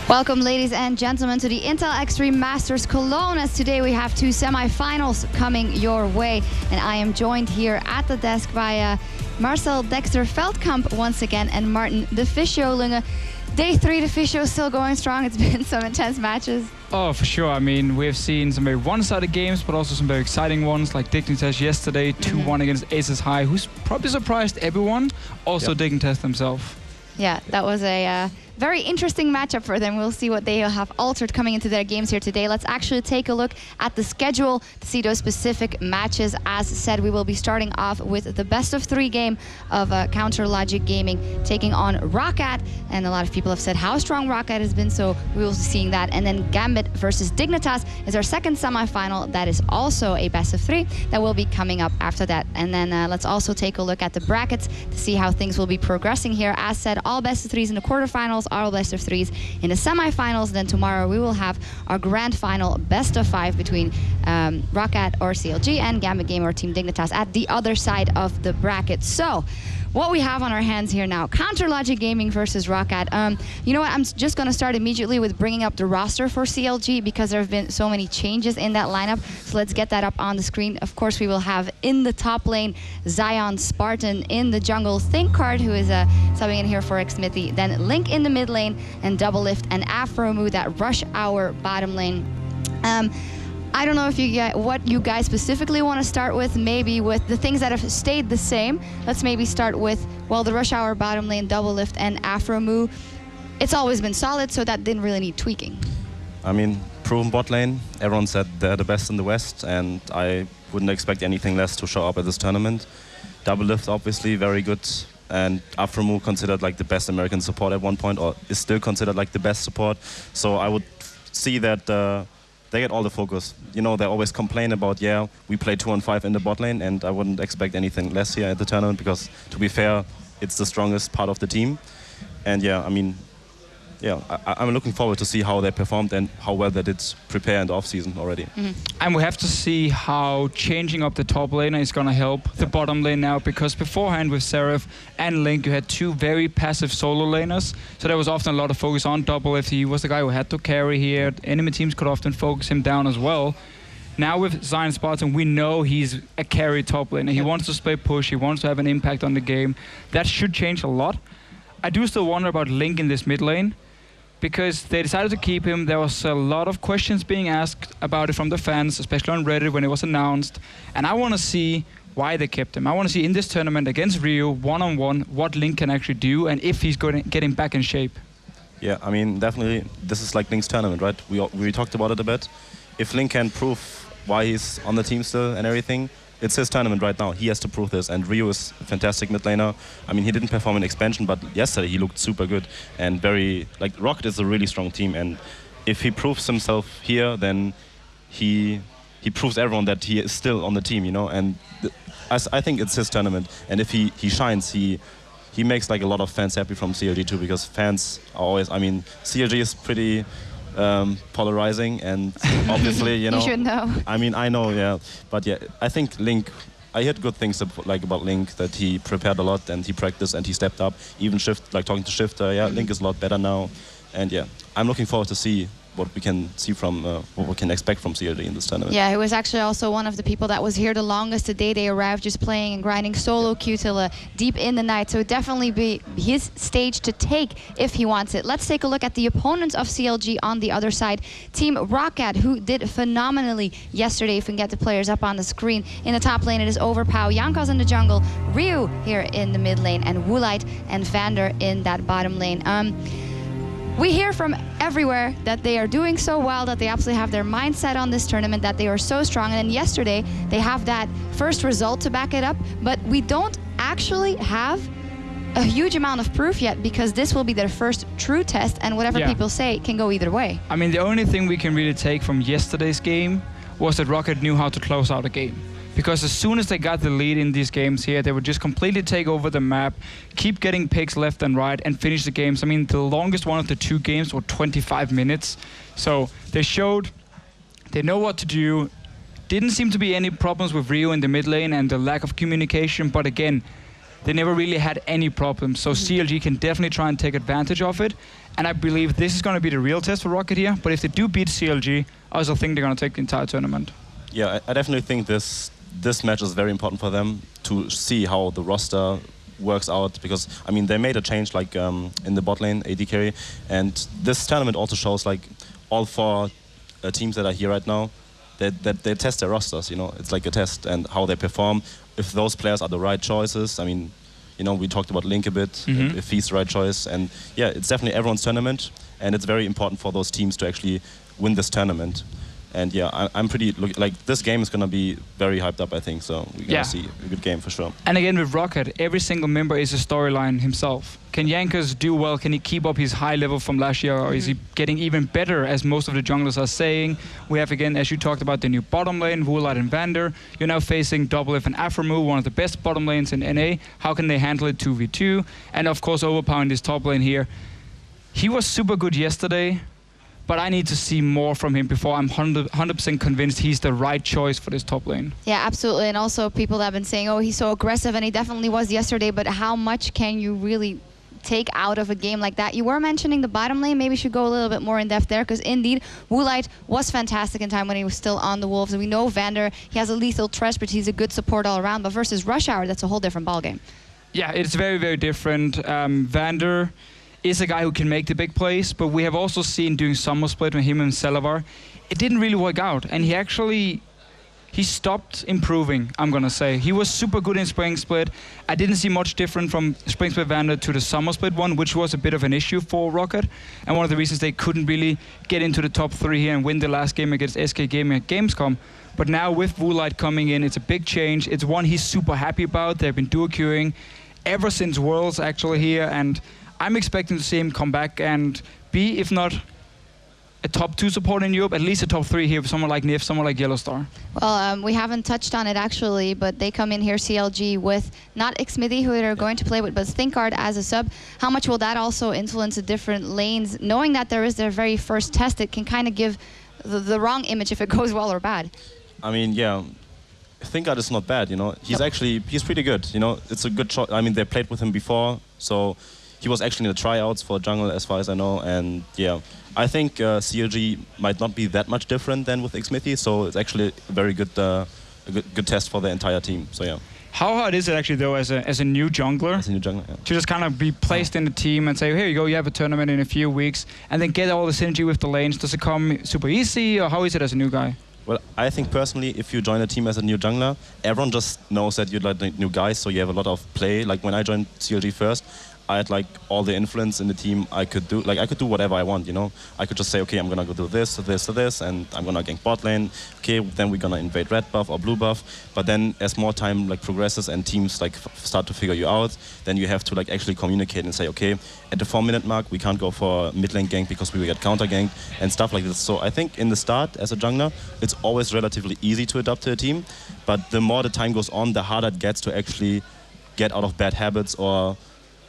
Welcome, ladies and gentlemen, to the Intel Extreme Masters Cologne, as today we have two semifinals coming your way. And I am joined here at the desk by Marcel Dexter Veldkamp once again and Martin de Visjo. Day 3, de Visjo is still going strong. It's been some intense matches. Oh, for sure. I mean, we've seen some very one-sided games, but also some very exciting ones, like Dignitas yesterday, 2-1 against Aces High, who's probably surprised everyone. Also Dignitas themselves. Yeah, that was a very interesting matchup for them. We'll see what they have altered coming into their games here today. Let's actually take a look at the schedule to see those specific matches. As said, we will be starting off with the best-of-3 game of Counter Logic Gaming taking on ROCCAT. And a lot of people have said how strong ROCCAT has been, so we will be seeing that. And then Gambit versus Dignitas is our second semifinal. That is also a best-of-3 that will be coming up after that. And then let's also take a look at the brackets to see how things will be progressing here. As said, all best-of-3s in the quarterfinals, all best-of-3s in the semifinals. Then tomorrow we will have our grand final best-of-5 between ROCCAT or CLG and Gambit Game or Team Dignitas at the other side of the bracket. So what we have on our hands here now, Counter Logic Gaming versus ROCCAT. You know what, I'm just going to start immediately with bringing up the roster for CLG because there have been so many changes in that lineup. So let's get that up on the screen. Of course, we will have in the top lane Zion Spartan, in the jungle ThinkCard, who is subbing in here for Xmithy. Then Link in the mid lane and Double Lift and Afromu, that Rush Hour bottom lane. I don't know if you get what you guys specifically want to start with, maybe with the things that have stayed the same. Let's maybe start with, well, the Rush Hour bottom lane, Double Lift and Afromu. It's always been solid, so that didn't really need tweaking. I mean, proven bot lane. Everyone said they're the best in the West, and I wouldn't expect anything less to show up at this tournament. Double Lift, obviously, very good. And Afromu considered like the best American support at one point, or is still considered like the best support. So I would see that they get all the focus. You know, they always complain about, yeah, we play 2-on-5 in the bot lane, and I wouldn't expect anything less here at the tournament because, to be fair, it's the strongest part of the team. And yeah, I mean, yeah, I'm looking forward to see how they performed and how well they did prepare in the off-season already. And we have to see how changing up the top laner is going to help the bottom lane now, because beforehand with Seraph and Link, you had two very passive solo laners. So there was often a lot of focus on Double if he was the guy who had to carry here. Enemy teams could often focus him down as well. Now with Zion Spartan, we know he's a carry top laner. He wants to play push, he wants to have an impact on the game. That should change a lot. I do still wonder about Link in this mid lane, because they decided to keep him. There was a lot of questions being asked about it from the fans, especially on Reddit when it was announced. And I want to see why they kept him. I want to see in this tournament against Rio, one-on-one, what Link can actually do and if he's going to get him back in shape. Yeah, I mean, definitely, this is like Link's tournament, right? We talked about it a bit. If Link can prove why he's on the team still and everything, it's his tournament right now. He has to prove this. And Rio is a fantastic mid laner. I mean, he didn't perform in expansion, but yesterday he looked super good and very, like, ROCCAT is a really strong team. And if he proves himself here, then he proves everyone that he is still on the team, you know. And I think it's his tournament. And if he shines, he makes like a lot of fans happy from CLG too, because fans are always, I mean, CLG is pretty polarizing, and obviously, you know. You should know. I mean, I know, yeah. But yeah, I think Link, I heard good things about Link, that he prepared a lot and he practiced and he stepped up. Even Shift, like talking to Shift, yeah, Link is a lot better now. And yeah, I'm looking forward to see what we can see from, what we can expect from CLG in this tournament. Yeah, he was actually also one of the people that was here the longest the day they arrived, just playing and grinding solo queue till deep in the night. So definitely be his stage to take if he wants it. Let's take a look at the opponents of CLG on the other side. Team ROCCAT, who did phenomenally yesterday, if we can get the players up on the screen. In the top lane, it is Overpow, Jankos in the jungle, Ryu here in the mid lane, and Woolite and Vander in that bottom lane. We hear from everywhere that they are doing so well, that they absolutely have their mindset on this tournament, that they are so strong. And then yesterday, they have that first result to back it up. But we don't actually have a huge amount of proof yet, because this will be their first true test, and whatever people say can go either way. I mean, the only thing we can really take from yesterday's game was that ROCCAT knew how to close out a game. Because as soon as they got the lead in these games here, they would just completely take over the map, keep getting picks left and right, and finish the games. I mean, the longest one of the two games were 25 minutes. So they showed they know what to do. Didn't seem to be any problems with Rio in the mid lane and the lack of communication. But again, they never really had any problems. So CLG can definitely try and take advantage of it. And I believe this is going to be the real test for ROCCAT here. But if they do beat CLG, I also think they're going to take the entire tournament. Yeah, I definitely think this match is very important for them to see how the roster works out, because I mean they made a change like in the bot lane AD carry, and this tournament also shows like all 4 teams that are here right now that they test their rosters. You know, it's like a test and how they perform. If those players are the right choices, I mean, you know, we talked about Link a bit, if he's the right choice, and yeah, it's definitely everyone's tournament, and it's very important for those teams to actually win this tournament. And yeah, I'm pretty like this game is gonna be very hyped up, I think. So we're gonna see a good game for sure. And again with ROCCAT, every single member is a storyline himself. Can Jankos do well? Can he keep up his high level from last year, or is he getting even better, as most of the junglers are saying? We have again, as you talked about, the new bottom lane, Woolite and Vander. You're now facing Doublelift and Aframu, one of the best bottom lanes in NA. How can they handle it 2v2? And of course, overpowering this top lane here. He was super good yesterday, but I need to see more from him before I'm 100% convinced he's the right choice for this top lane. Yeah, absolutely. And also people that have been saying, oh, he's so aggressive, and he definitely was yesterday, but how much can you really take out of a game like that? You were mentioning the bottom lane. Maybe you should go a little bit more in depth there, because indeed, Woolite was fantastic in time when he was still on the Wolves. And we know Vander, he has a lethal threat, but he's a good support all around. But versus Rush Hour, that's a whole different ballgame. Yeah, it's very, very different. Vander is a guy who can make the big plays, but we have also seen during Summer Split with him and Selavar, it didn't really work out. And he stopped improving, I'm gonna say. He was super good in Spring Split. I didn't see much different from Spring Split Vander to the Summer Split one, which was a bit of an issue for ROCCAT. And one of the reasons they couldn't really get into the top 3 here and win the last game against SK Gaming at Gamescom. But now with Woolite coming in, it's a big change. It's one he's super happy about. They've been duo queuing ever since Worlds actually here, and I'm expecting to see him come back and be, if not a top 2 support in Europe, at least a top 3 here with someone like Nif, someone like Yellowstar. Well, we haven't touched on it actually, but they come in here, CLG, with not Xmithy, who they're going to play with, but Thinkard as a sub. How much will that also influence the different lanes? Knowing that there is their very first test, it can kind of give the wrong image if it goes well or bad. I mean, yeah, Thinkard is not bad, you know. He's pretty good, you know. It's a good choice. I mean, they played with him before, so he was actually in the tryouts for jungle, as far as I know, and yeah, I think CLG might not be that much different than with Xmithy, so it's actually a very good, good test for the entire team. So yeah. How hard is it actually though, as a new jungler, yeah, to just kind of be placed in the team and say, here you go, you have a tournament in a few weeks, and then get all the synergy with the lanes? Does it come super easy, or how is it as a new guy? Well, I think personally, if you join a team as a new jungler, everyone just knows that you're like the new guy, so you have a lot of play. Like when I joined CLG first, I had like all the influence in the team I could do. Like I could do whatever I want, you know. I could just say, okay, I'm gonna go do this, this, this, and I'm gonna gank bot lane. Okay, then we're gonna invade red buff or blue buff. But then as more time like progresses and teams like start to figure you out, then you have to like actually communicate and say, okay, at the 4-minute mark we can't go for mid lane gank because we will get counter ganked and stuff like this. So I think in the start as a jungler, it's always relatively easy to adapt to a team. But the more the time goes on, the harder it gets to actually get out of bad habits. Or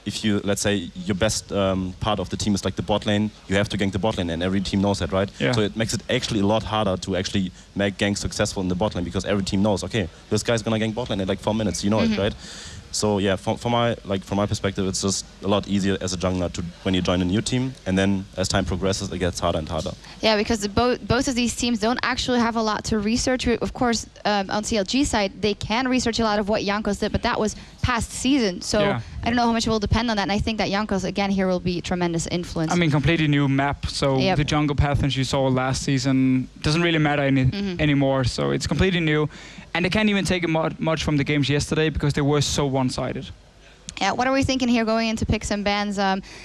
if you, let's say, your best part of the team is like the bot lane, you have to gank the bot lane, and every team knows that, right? Yeah. So it makes it actually a lot harder to actually make ganks successful in the bot lane, because every team knows, okay, this guy's gonna gank bot lane in like 4 minutes, you know it, right? So yeah, from my perspective, it's just a lot easier as a jungler to when you join a new team, and then as time progresses, it gets harder and harder. Yeah, because both of these teams don't actually have a lot to research. Of course, on CLG side, they can research a lot of what Jankos did, but that was past season. So yeah. I don't know how much it will depend on that. And I think that Jankos again here will be tremendous influence. I mean, completely new map. So the jungle patterns you saw last season doesn't really matter anymore. So it's completely new. And they can't even take much from the games yesterday because they were so one-sided. Yeah, what are we thinking here going into picks and bans?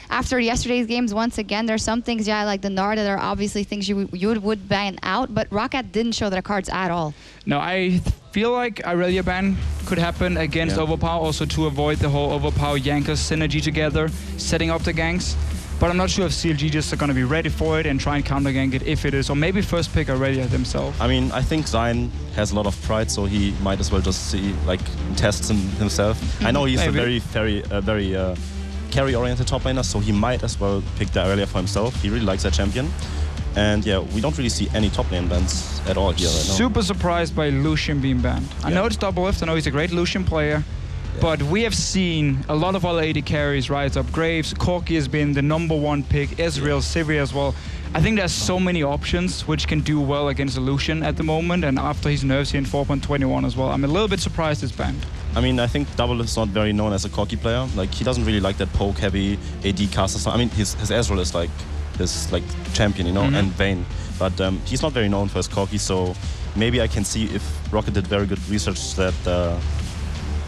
After yesterday's games, once again, there's some things, like the Gnar, that are obviously things you would ban out, but ROCCAT didn't show their cards at all. No, I feel like Irelia ban could happen against Overpower, also to avoid the whole Overpower Jankos synergy together, setting up the ganks. But I'm not sure if CLG just are going to be ready for it and try and counter gank it if it is, or maybe first pick Irelia themselves. I mean, I think Zion has a lot of pride, so he might as well just see, like, test himself. I know he's maybe. a very carry-oriented top laner, so he might as well pick the Irelia for himself. He really likes that champion. And yeah, we don't really see any top lane bans at all here right now. Super surprised by Lucian being banned. I know it's Doublelift, I know he's a great Lucian player, But we have seen a lot of other AD carries rise up. Graves, Corki has been the #1 pick, Ezreal, Sivir as well. I think there's so many options which can do well against Lucian at the moment, and after his nerfs here in 4.21 as well. I'm a little bit surprised it's banned. I mean, I think Double is not very known as a Corki player. Like, he doesn't really like that poke-heavy AD caster. I mean, his Ezreal is like his champion, you know, and Vayne. But he's not very known for his Corki, so maybe I can see if ROCCAT did very good research that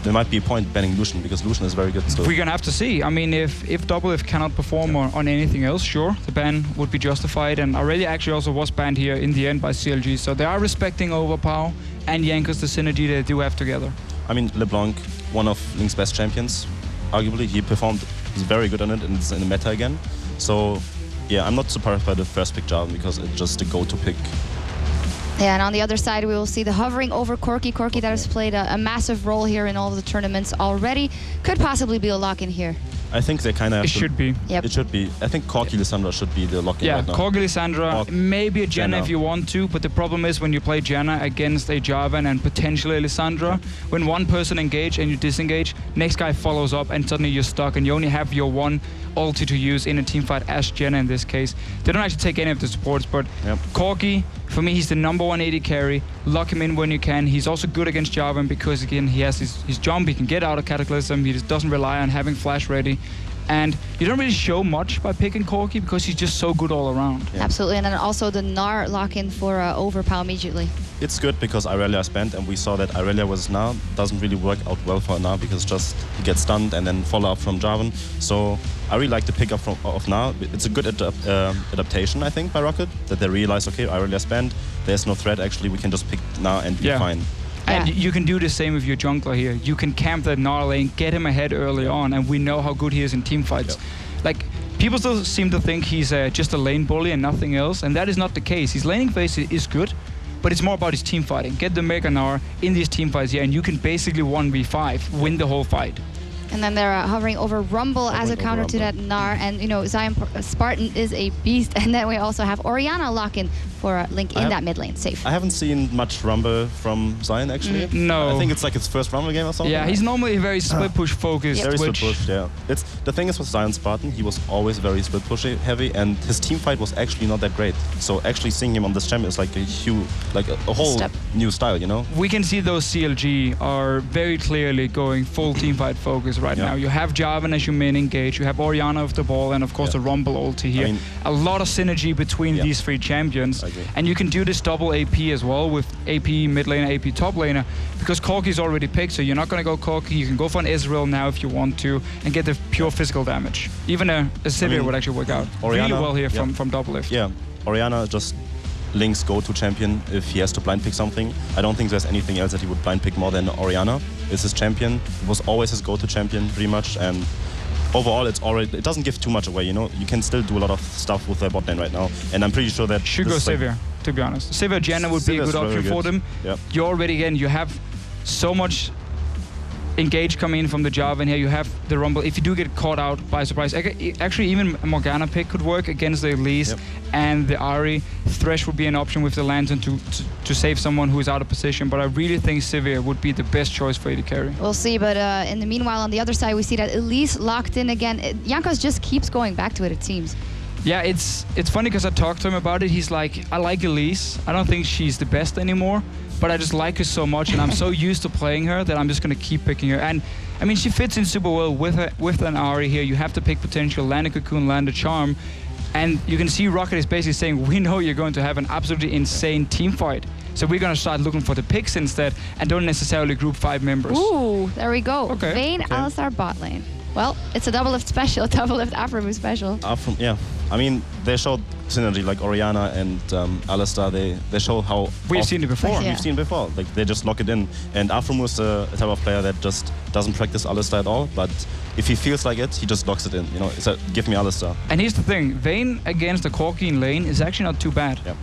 there might be a point banning Lucian, because Lucian is very good still. We're gonna have to see. I mean, if Double cannot perform on anything else, sure, the ban would be justified. And Aurelia actually also was banned here in the end by CLG, so they are respecting Overpower and Jankos, the synergy they do have together. I mean, LeBlanc, one of Link's best champions, arguably. He performed very good on it, and it's in the meta again. So, yeah, I'm not surprised by the first pick Jarvan, because it's just the go-to pick. Yeah, and on the other side, we will see the hovering over Corki. Corki that has played a massive role here in all of the tournaments already. Could possibly be a lock-in here. I think they kind of It should be. Yep. It should be. I think Corki Lissandra should be the lock-in Yeah, right now. Corki Lissandra, maybe a Janna Janna. if you want to, but the problem is when you play Janna against a Jarvan and potentially a Lissandra, when one person engage and you disengage, next guy follows up and suddenly you're stuck and you only have your one ulti to use in a team fight as Janna in this case. They don't actually take any of the supports, but Corki, for me, he's the #1 AD carry. Lock him in when you can. He's also good against Jarvan because, again, he has his jump. He can get out of Cataclysm. He just doesn't rely on having flash ready. And you don't really show much by picking Corki because he's just so good all around. Yeah. Absolutely, and then also the Gnar lock-in for Overpower immediately. It's good because Irelia is banned, and we saw that Irelia with Gnar doesn't really work out well for Gnar, because just he gets stunned and then follow up from Jarvan. So I really like the pickup of Gnar. It's a good adaptation, I think, by ROCCAT, that they realize, okay, Irelia is banned, there's no threat, actually, we can just pick Gnar and be fine. And you can do the same with your jungler here. You can camp that Gnar lane, get him ahead early on, and we know how good he is in team fights. Like, people still seem to think he's just a lane bully and nothing else, and that is not the case. His laning phase is good, but it's more about his team fighting. Get the Mega Gnar in these team fights here, and you can basically 1v5, win the whole fight. And then they're hovering over Rumble as a counter to that Gnar. And, you know, Zion Spartan is a beast. And then we also have Orianna lock-in for Link in that mid lane. Safe. I haven't seen much Rumble from Zion, actually. No. I think it's like his first Rumble game or something. Yeah, he's normally very split push focused. Very split push, yeah. The thing is with Zion Spartan, he was always very split push heavy, and his team fight was actually not that great. So actually seeing him on this champion is like a huge, like a whole new style, you know? We can see those CLG are very clearly going full team fight focus right now. You have Jarvan as your main engage, you have Orianna with the ball, and of course the Rumble ulti here. I mean, a lot of synergy between these three champions. And you can do this double AP as well with AP mid laner, AP top laner, because Corki's already picked, so you're not going to go Corki. You can go for an Ezreal now if you want to and get the pure physical damage. Even a Sivir would actually work out Orianna, really well here from double lift. Yeah, Orianna just Link's go-to champion if he has to blind pick something. I don't think there's anything else that he would blind pick more than Orianna. It's his champion. It was always his go-to champion, pretty much, and overall it doesn't give too much away, you know? You can still do a lot of stuff with their bot lane right now, and I'm pretty sure that... Should go Sivir, to be honest. Sivir Janna would be a good option for them. You already, again, you have so much engage coming in from the Jarvan here. You have the Rumble. If you do get caught out by surprise, actually even a Morgana pick could work against the Elise and the Ahri. Thresh would be an option with the Lantern to save someone who is out of position, but I really think Sivir would be the best choice for AD carry. We'll see, but in the meanwhile, on the other side, we see that Elise locked in again. Jankos just keeps going back to it seems. Yeah, it's funny because I talked to him about it. He's like, I like Elise. I don't think she's the best anymore, but I just like her so much, and I'm so used to playing her that I'm just going to keep picking her. And I mean, she fits in super well with an Ahri here. You have to pick potential, land a Cocoon, land a Charm, and you can see ROCCAT is basically saying, we know you're going to have an absolutely insane team fight, so we're going to start looking for the picks instead and don't necessarily group 5 members. Ooh, there we go. Okay. Vayne, Alistar bot lane. Well, it's a double lift special, double lift Aphromoo special. Yeah, I mean, they showed synergy, like Orianna and Alistar, they show how... We've seen it before. We've seen it before. Like, they just lock it in. And Aphromoo is a type of player that just doesn't practice Alistar at all, but if he feels like it, he just locks it in, you know, it's a, give me Alistar. And here's the thing, Vayne against a Corki in lane is actually not too bad. Yeah.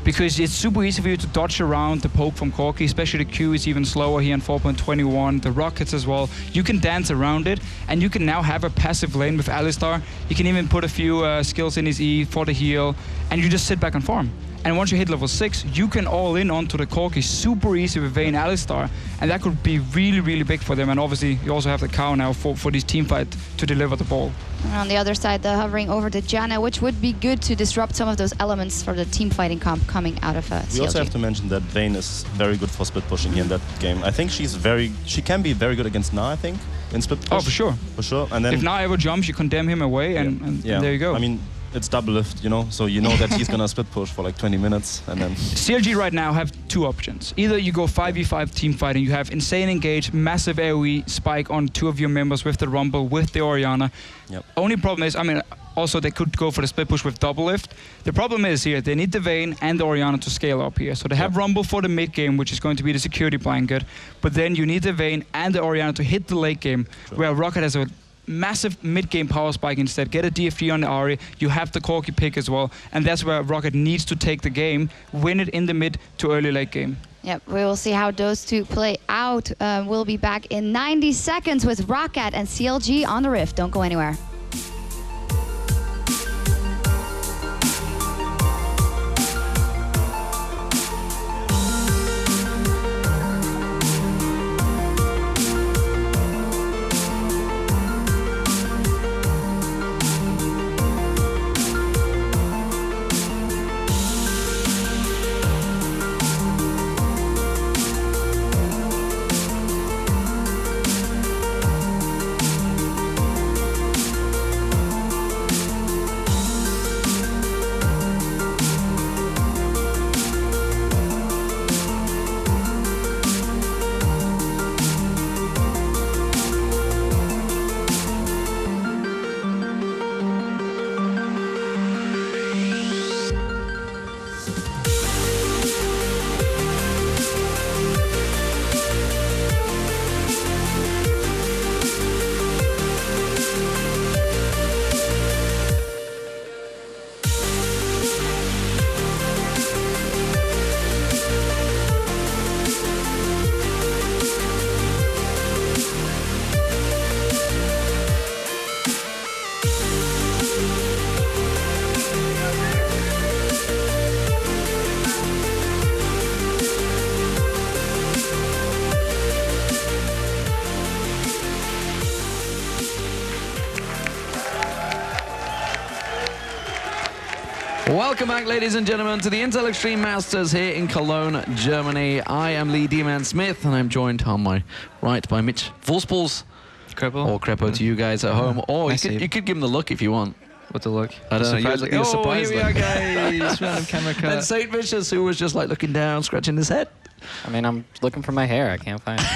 Because it's super easy for you to dodge around the poke from Corki, especially the Q is even slower here in 4.21, the rockets as well. You can dance around it, and you can now have a passive lane with Alistar. You can even put a few skills in his E for the heal, and you just sit back and farm. And once you hit level 6, you can all in onto the Corki super easy with Vayne Alistar. And that could be really, really big for them. And obviously, you also have the cow now for these team fight to deliver the ball. And on the other side, they're hovering over to Janna, which would be good to disrupt some of those elements for the team fighting comp coming out of CLG. We also have to mention that Vayne is very good for split pushing here in that game. I think she can be very good against Na, I think, in split push. Oh, for sure. For sure. And then if Na ever jumps, you condemn him away, and there you go. I mean, it's double lift, you know, so you know that he's gonna split push for like 20 minutes, and then... CLG right now have two options. Either you go 5v5 team fighting, you have insane engage, massive AoE spike on 2 of your members with the Rumble, with the Orianna. Yep. Only problem is, I mean, also they could go for the split push with double lift. The problem is here, they need the Vayne and the Orianna to scale up here. So they have Rumble for the mid game, which is going to be the security blanket, but then you need the Vayne and the Orianna to hit the late game, where ROCCAT has a massive mid-game power spike instead. Get a DFG on the Ahri, you have the Corki pick as well, and that's where ROCCAT needs to take the game, win it in the mid to early late game. Yep, we will see how those two play out. We'll be back in 90 seconds with ROCCAT and CLG on the Rift. Don't go anywhere. Welcome back, ladies and gentlemen, to the Intel Extreme Masters here in Cologne, Germany. I am Lee D-Man Smith, and I'm joined on my right by Mitch Volspuls. Crepo. Or Crepo to you guys at home. Or you could give him the look if you want. What the look? I don't know. You're surprised. Here we are, guys. Random camera cut. And Saint Vicious, who was just like looking down, scratching his head. I mean, I'm looking for my hair. I can't find it.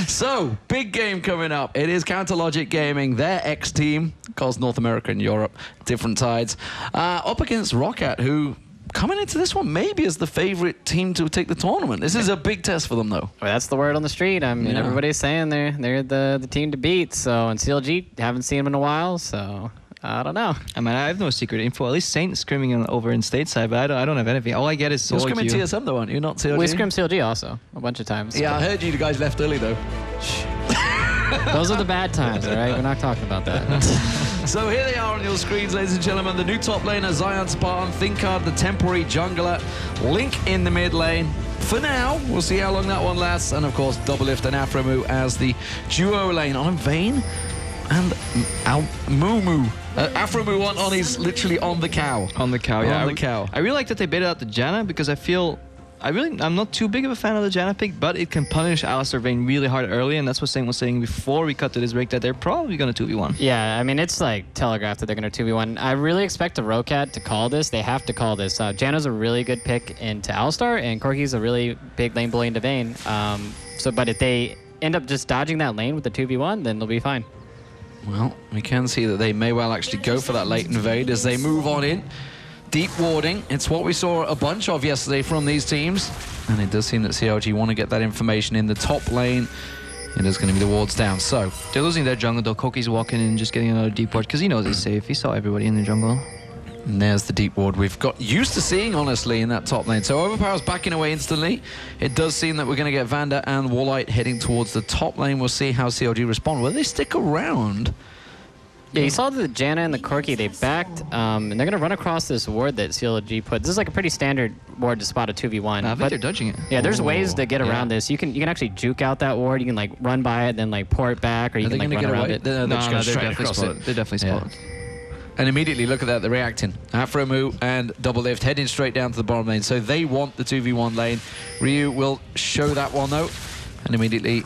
So, big game coming up. It is Counter Logic Gaming, their ex-team, of course, North America and Europe, different sides, up against ROCCAT, who coming into this one maybe as the favorite team to take the tournament. This is a big test for them, though. Well, that's the word on the street. I mean, everybody's saying they're the team to beat. So, and CLG, haven't seen them in a while, so I don't know. I mean, I have no secret info. At least Saint is scrimming over in stateside, but I don't have anything. All I get is You're scrimming TSM, though, aren't you? Not CLG? We scrim CLG also a bunch of times. Yeah, I heard you guys left early, though. Those are the bad times, all right? We're not talking about that. So here they are on your screens, ladies and gentlemen. The new top laner, Zion Spartan, Thinkard, the temporary jungler, Link in the mid lane. For now, we'll see how long that one lasts. And, of course, Doublelift and Afromu as the duo lane on Vayne and Mumu. Afromu on is literally on the cow. On the cow, yeah. On the cow. I really like that they baited out the Janna because I feel... I'm not too big of a fan of the Janna pick, but it can punish Alistar Vayne really hard early, and that's what Saint was saying before we cut to this break, that they're probably going to 2v1. Yeah, I mean, it's like telegraphed that they're going to 2v1. I really expect the ROCCAT to call this. They have to call this. Janna's a really good pick into Alistar, and Corki's a really big lane bully into Vayne. But if they end up just dodging that lane with the 2v1, then they'll be fine. Well, we can see that they may well actually go for that late invade as they move on in. Deep warding, it's what we saw a bunch of yesterday from these teams. And it does seem that CLG want to get that information in the top lane. It is going to be the wards down, so. They're losing their jungle, though. Koki's walking in and just getting another deep ward because he knows he's safe. He saw everybody in the jungle. And there's the deep ward we've got used to seeing, honestly, in that top lane. So Overpower's backing away instantly. It does seem that we're going to get Vander and Wallite heading towards the top lane. We'll see how CLG respond. Will they stick around? Yeah, you saw the Janna and the Corki, they backed, and they're going to run across this ward that CLG put. This is like a pretty standard ward to spot a 2v1. I think they're dodging it. Yeah, there's ways to get around this. You can actually juke out that ward. You can like run by it, then like pour it back, or you can like run around it. They're definitely spotted. They're definitely spotted. And immediately, look at that, they're reacting. Afromu and Double Lift heading straight down to the bottom lane. So they want the 2v1 lane. Ryu will show that one though. And immediately,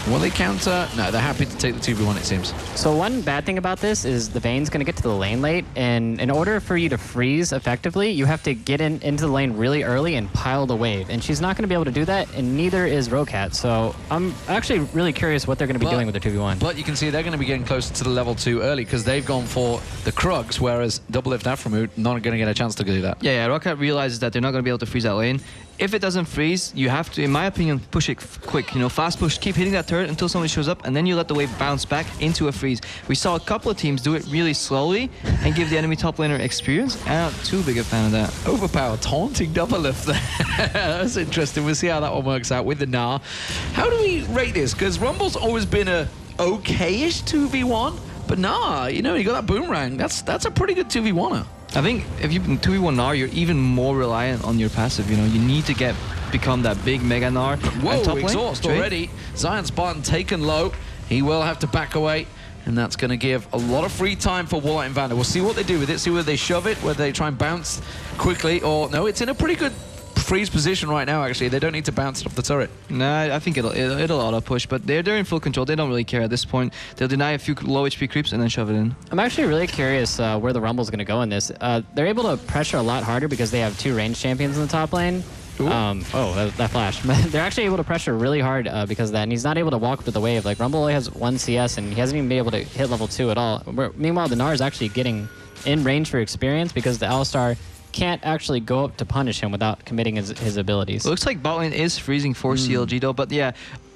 will they counter? No, they're happy to take the 2v1, it seems. So one bad thing about this is the Vayne's going to get to the lane late, and in order for you to freeze effectively, you have to get into the lane really early and pile the wave. And she's not going to be able to do that, and neither is ROCCAT. So I'm actually really curious what they're going to be doing with their 2v1. But you can see they're going to be getting closer to the level 2 early because they've gone for the Krugs, whereas Double Lift Afromu not going to get a chance to do that. Yeah, ROCCAT realizes that they're not going to be able to freeze that lane. If it doesn't freeze, you have to, in my opinion, push it quick. You know, fast push, keep hitting that turret until somebody shows up, and then you let the wave bounce back into a freeze. We saw a couple of teams do it really slowly and give the enemy top laner experience. I'm not too big a fan of that. Overpower taunting Double Lift there. That's interesting. We'll see how that one works out with the Gnar. How do we rate this? Because Rumble's always been a okay-ish 2v1, but Gnar, you know, you got that boomerang. That's a pretty good 2v1er. I think if you 2v1 Gnar, you're even more reliant on your passive. You know, you need to become that big mega Gnar. Whoa, exhaust already. Zion Spartan taken low. He will have to back away, and that's going to give a lot of free time for Warlight and Vander. We'll see what they do with it, see whether they shove it, whether they try and bounce quickly, or no, it's in a pretty good freeze position right now, actually. They don't need to bounce it off the turret. Nah, I think it'll auto-push, but they're in full control. They don't really care at this point. They'll deny a few low HP creeps and then shove it in. I'm actually really curious where the Rumble's going to go in this. They're able to pressure a lot harder because they have 2 ranged champions in the top lane. That flash. They're actually able to pressure really hard because of that, and he's not able to walk up to the wave. Like, Rumble only has 1 CS, and he hasn't even been able to hit level 2 at all. Meanwhile, the Gnar is actually getting in range for experience because the Alistar can't actually go up to punish him without committing his abilities. It looks like bot lane is freezing for CLG though, but yeah,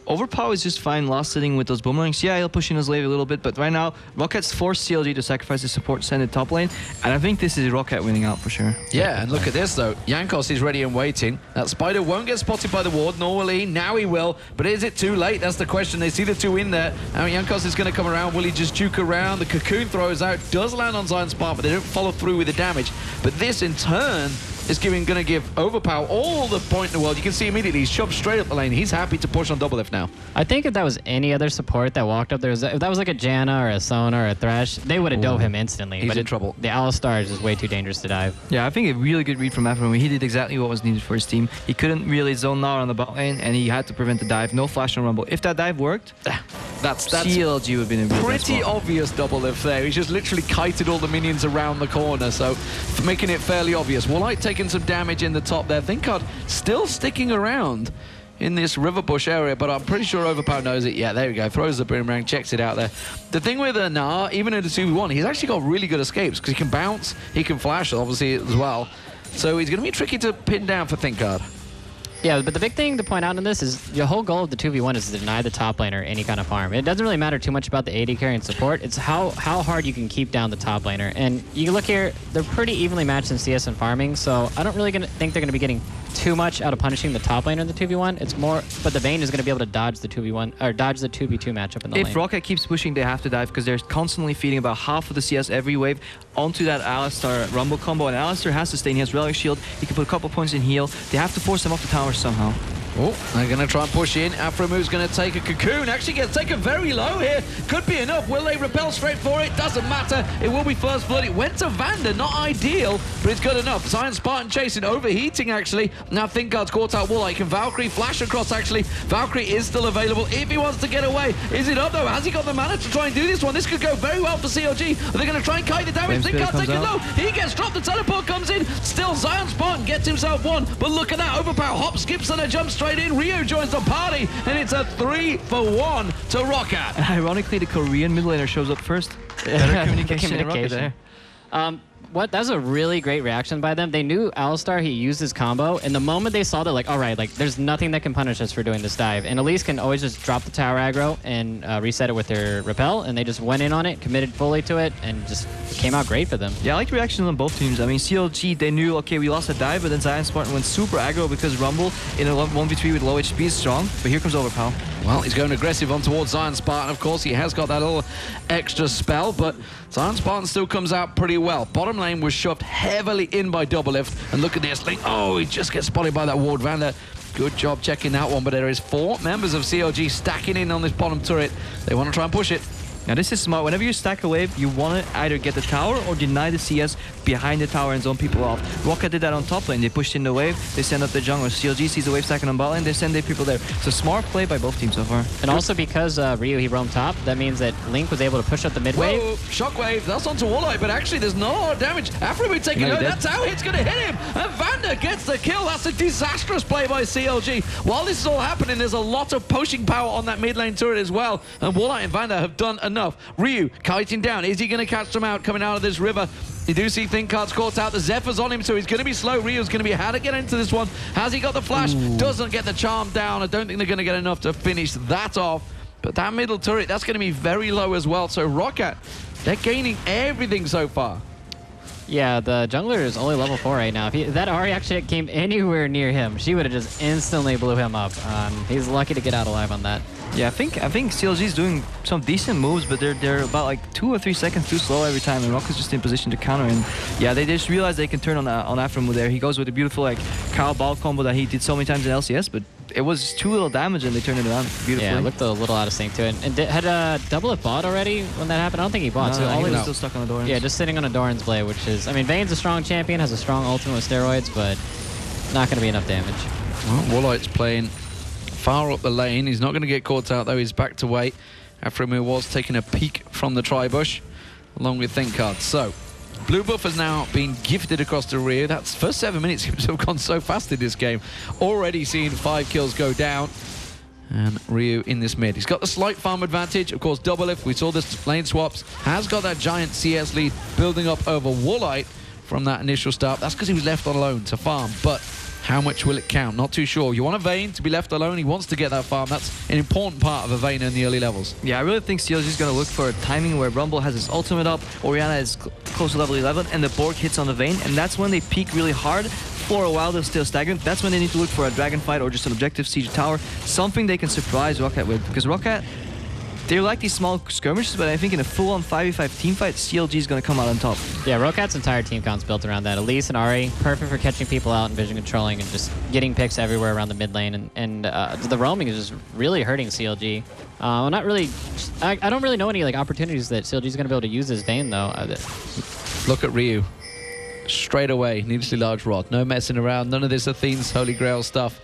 Overpower is just fine last sitting with those boomerangs. Yeah, he'll push in his wave a little bit, but right now, ROCCAT's forced CLG to sacrifice his support, send it top lane, and I think this is ROCCAT winning out for sure. Yeah, and look at this though. Jankos is ready and waiting. That Spider won't get spotted by the ward, nor will he. Now he will, but is it too late? That's the question. They see the 2 in there. Now Jankos is going to come around. Will he just juke around? The cocoon throws out, does land on Zion Spark, but they don't follow through with the damage. But this in turn is going to give Overpower all the point in the world. You can see immediately he's shoved straight up the lane. He's happy to push on Double Lift now. I think if that was any other support that walked up there, if that was like a Janna or a Sona or a Thresh, they would have dove him instantly. He's in trouble. The Alistar is just way too dangerous to dive. Yeah, I think a really good read from Afro. He did exactly what was needed for his team. He couldn't really zone Gnar on the bot lane, and he had to prevent the dive. No flash on Rumble. If that dive worked, that's CLG would have been a really pretty obvious Double Lift there. He's just literally kited all the minions around the corner, so making it fairly obvious. Warlight taking some damage in the top there. Thinkard still sticking around in this river bush area, but I'm pretty sure Overpower knows it. Yeah, there we go. Throws the boomerang, checks it out there. The thing with Gnar, even in the 2v1, he's actually got really good escapes because he can bounce, he can flash, obviously, as well. So he's going to be tricky to pin down for Thinkard. Yeah, but the big thing to point out in this is the whole goal of the 2v1 is to deny the top laner any kind of farm. It doesn't really matter too much about the AD carry and support. It's how hard you can keep down the top laner. And you look here, they're pretty evenly matched in CS and farming, so I don't really think they're going to be getting too much out of punishing the top laner in the 2v1. It's more, but the Vayne is going to be able to dodge the 2v1 or dodge the 2v2 matchup in the lane. If ROCCAT keeps pushing, they have to dive because they're constantly feeding about half of the CS every wave onto that Alistar Rumble combo, and Alistar has to stay. He has Relic Shield. He can put a couple points in heal. They have to force him off the tower somehow. Oh, they're going to try and push in. Afromu's going to take a cocoon. Actually gets taken very low here. Could be enough. Will they repel straight for it? Doesn't matter. It will be first blood. It went to Vander. Not ideal, but it's good enough. Zion Spartan chasing, overheating actually. Now Thinkard's caught out Warlight. Can Valkyrie flash across actually? Valkyrie is still available if he wants to get away. Is it up though? Has he got the mana to try and do this one? This could go very well for CLG. Are they going to try and kite the damage? Thinkard taking low. He gets dropped. The teleport comes in. Still Zion Spartan gets himself one. But look at that. Overpower hop, skips and a jump straight in. Rio joins the party, and it's a 3-for-1 to ROCCAT. And ironically, the Korean mid laner shows up first. Better communication than ROCCAT there. That was a really great reaction by them. They knew Alistar, he used his combo, and the moment they saw that, like, all right, like, there's nothing that can punish us for doing this dive. And Elise can always just drop the tower aggro and reset it with their repel, and they just went in on it, committed fully to it, and just came out great for them. Yeah, I like the reactions on both teams. I mean, CLG, they knew, okay, we lost a dive, but then Zion Spartan went super aggro because Rumble in a 1v3 with low HP is strong, but here comes Overpower. Well, he's going aggressive on towards Zion Spartan, of course. He has got that little extra spell, but Zion Spartan still comes out pretty well. Bottom lane was shoved heavily in by Doublelift, and look at this. Link, oh, he just gets spotted by that ward. Vander, good job checking that one, but there is 4 members of CLG stacking in on this bottom turret. They want to try and push it. Now this is smart. Whenever you stack a wave, you want to either get the tower or deny the CS behind the tower and zone people off. ROCCAT did that on top lane. They pushed in the wave, they send up the jungle. CLG sees the wave stacking on bot lane, they send their people there. So smart play by both teams so far. And also because Ryu, he roamed top, that means that Link was able to push up the mid wave. Whoa, shockwave, that's onto Warlight, but actually there's not a lot of damage. Afromu taking it, that tower hit's going to hit him, and Vander gets the kill. That's a disastrous play by CLG. While this is all happening, there's a lot of pushing power on that mid lane turret as well, and Warlight and Vander have done enough. Ryu kiting down. Is he going to catch them out coming out of this river? You do see Thinkard's caught out. The Zephyr's on him, so he's going to be slow. Ryu's going to be how to get into this one. Has he got the flash? Ooh. Doesn't get the charm down. I don't think they're going to get enough to finish that off. But that middle turret, that's going to be very low as well. So ROCCAT, they're gaining everything so far. Yeah, the jungler is only level 4 right now. If that Ahri actually came anywhere near him, she would have just instantly blew him up. He's lucky to get out alive on that. Yeah, I think CLG is doing some decent moves, but they're about like 2 or 3 seconds too slow every time, and ROCCAT's just in position to counter. And yeah, they just realized they can turn on Aframu there. He goes with a beautiful like cow ball combo that he did so many times in LCS, but it was too little damage and they turned it around beautifully. Yeah, it looked a little out of sync to it. And had Doublelift bought already when that happened? I don't think he bought. No, so he was still stuck on the Doran's. Yeah, just sitting on a Doran's blade, which is, I mean, Vayne's a strong champion, has a strong ultimate with steroids, but not going to be enough damage. Well, Warlight's playing far up the lane. He's not going to get caught out though. He's back to wait. Aframu was taking a peek from the tri-bush along with Thinkard. So blue buff has now been gifted across to Ryu. That's first 7 minutes seems to have gone so fast in this game. Already seen 5 kills go down. And Ryu in this mid. He's got the slight farm advantage. Of course, Doublelift, we saw this lane swaps, has got that giant CS lead building up over Warlight from that initial start. That's because he was left alone to farm. But how much will it count? Not too sure. You want a Vayne to be left alone. He wants to get that farm. That's an important part of a Vayne in the early levels. Yeah, I really think CLG is going to look for a timing where Rumble has his ultimate up, Orianna is close to level 11, and the Borg hits on the Vayne, and that's when they peak really hard. For a while, they're still stagnant. That's when they need to look for a dragon fight or just an objective siege tower, something they can surprise ROCCAT with, because ROCCAT, they like these small skirmishes, but I think in a full-on 5v5 team fight, CLG is going to come out on top. Yeah, ROCCAT's entire team count's built around that. Elise and Ahri, perfect for catching people out and vision controlling and just getting picks everywhere around the mid lane. And the roaming is just really hurting CLG. Not really. I don't really know any like opportunities that CLG is going to be able to use this Vayne though. Look at Ryu. Straight away, needlessly large rod. No messing around. None of this Athene's Holy Grail stuff.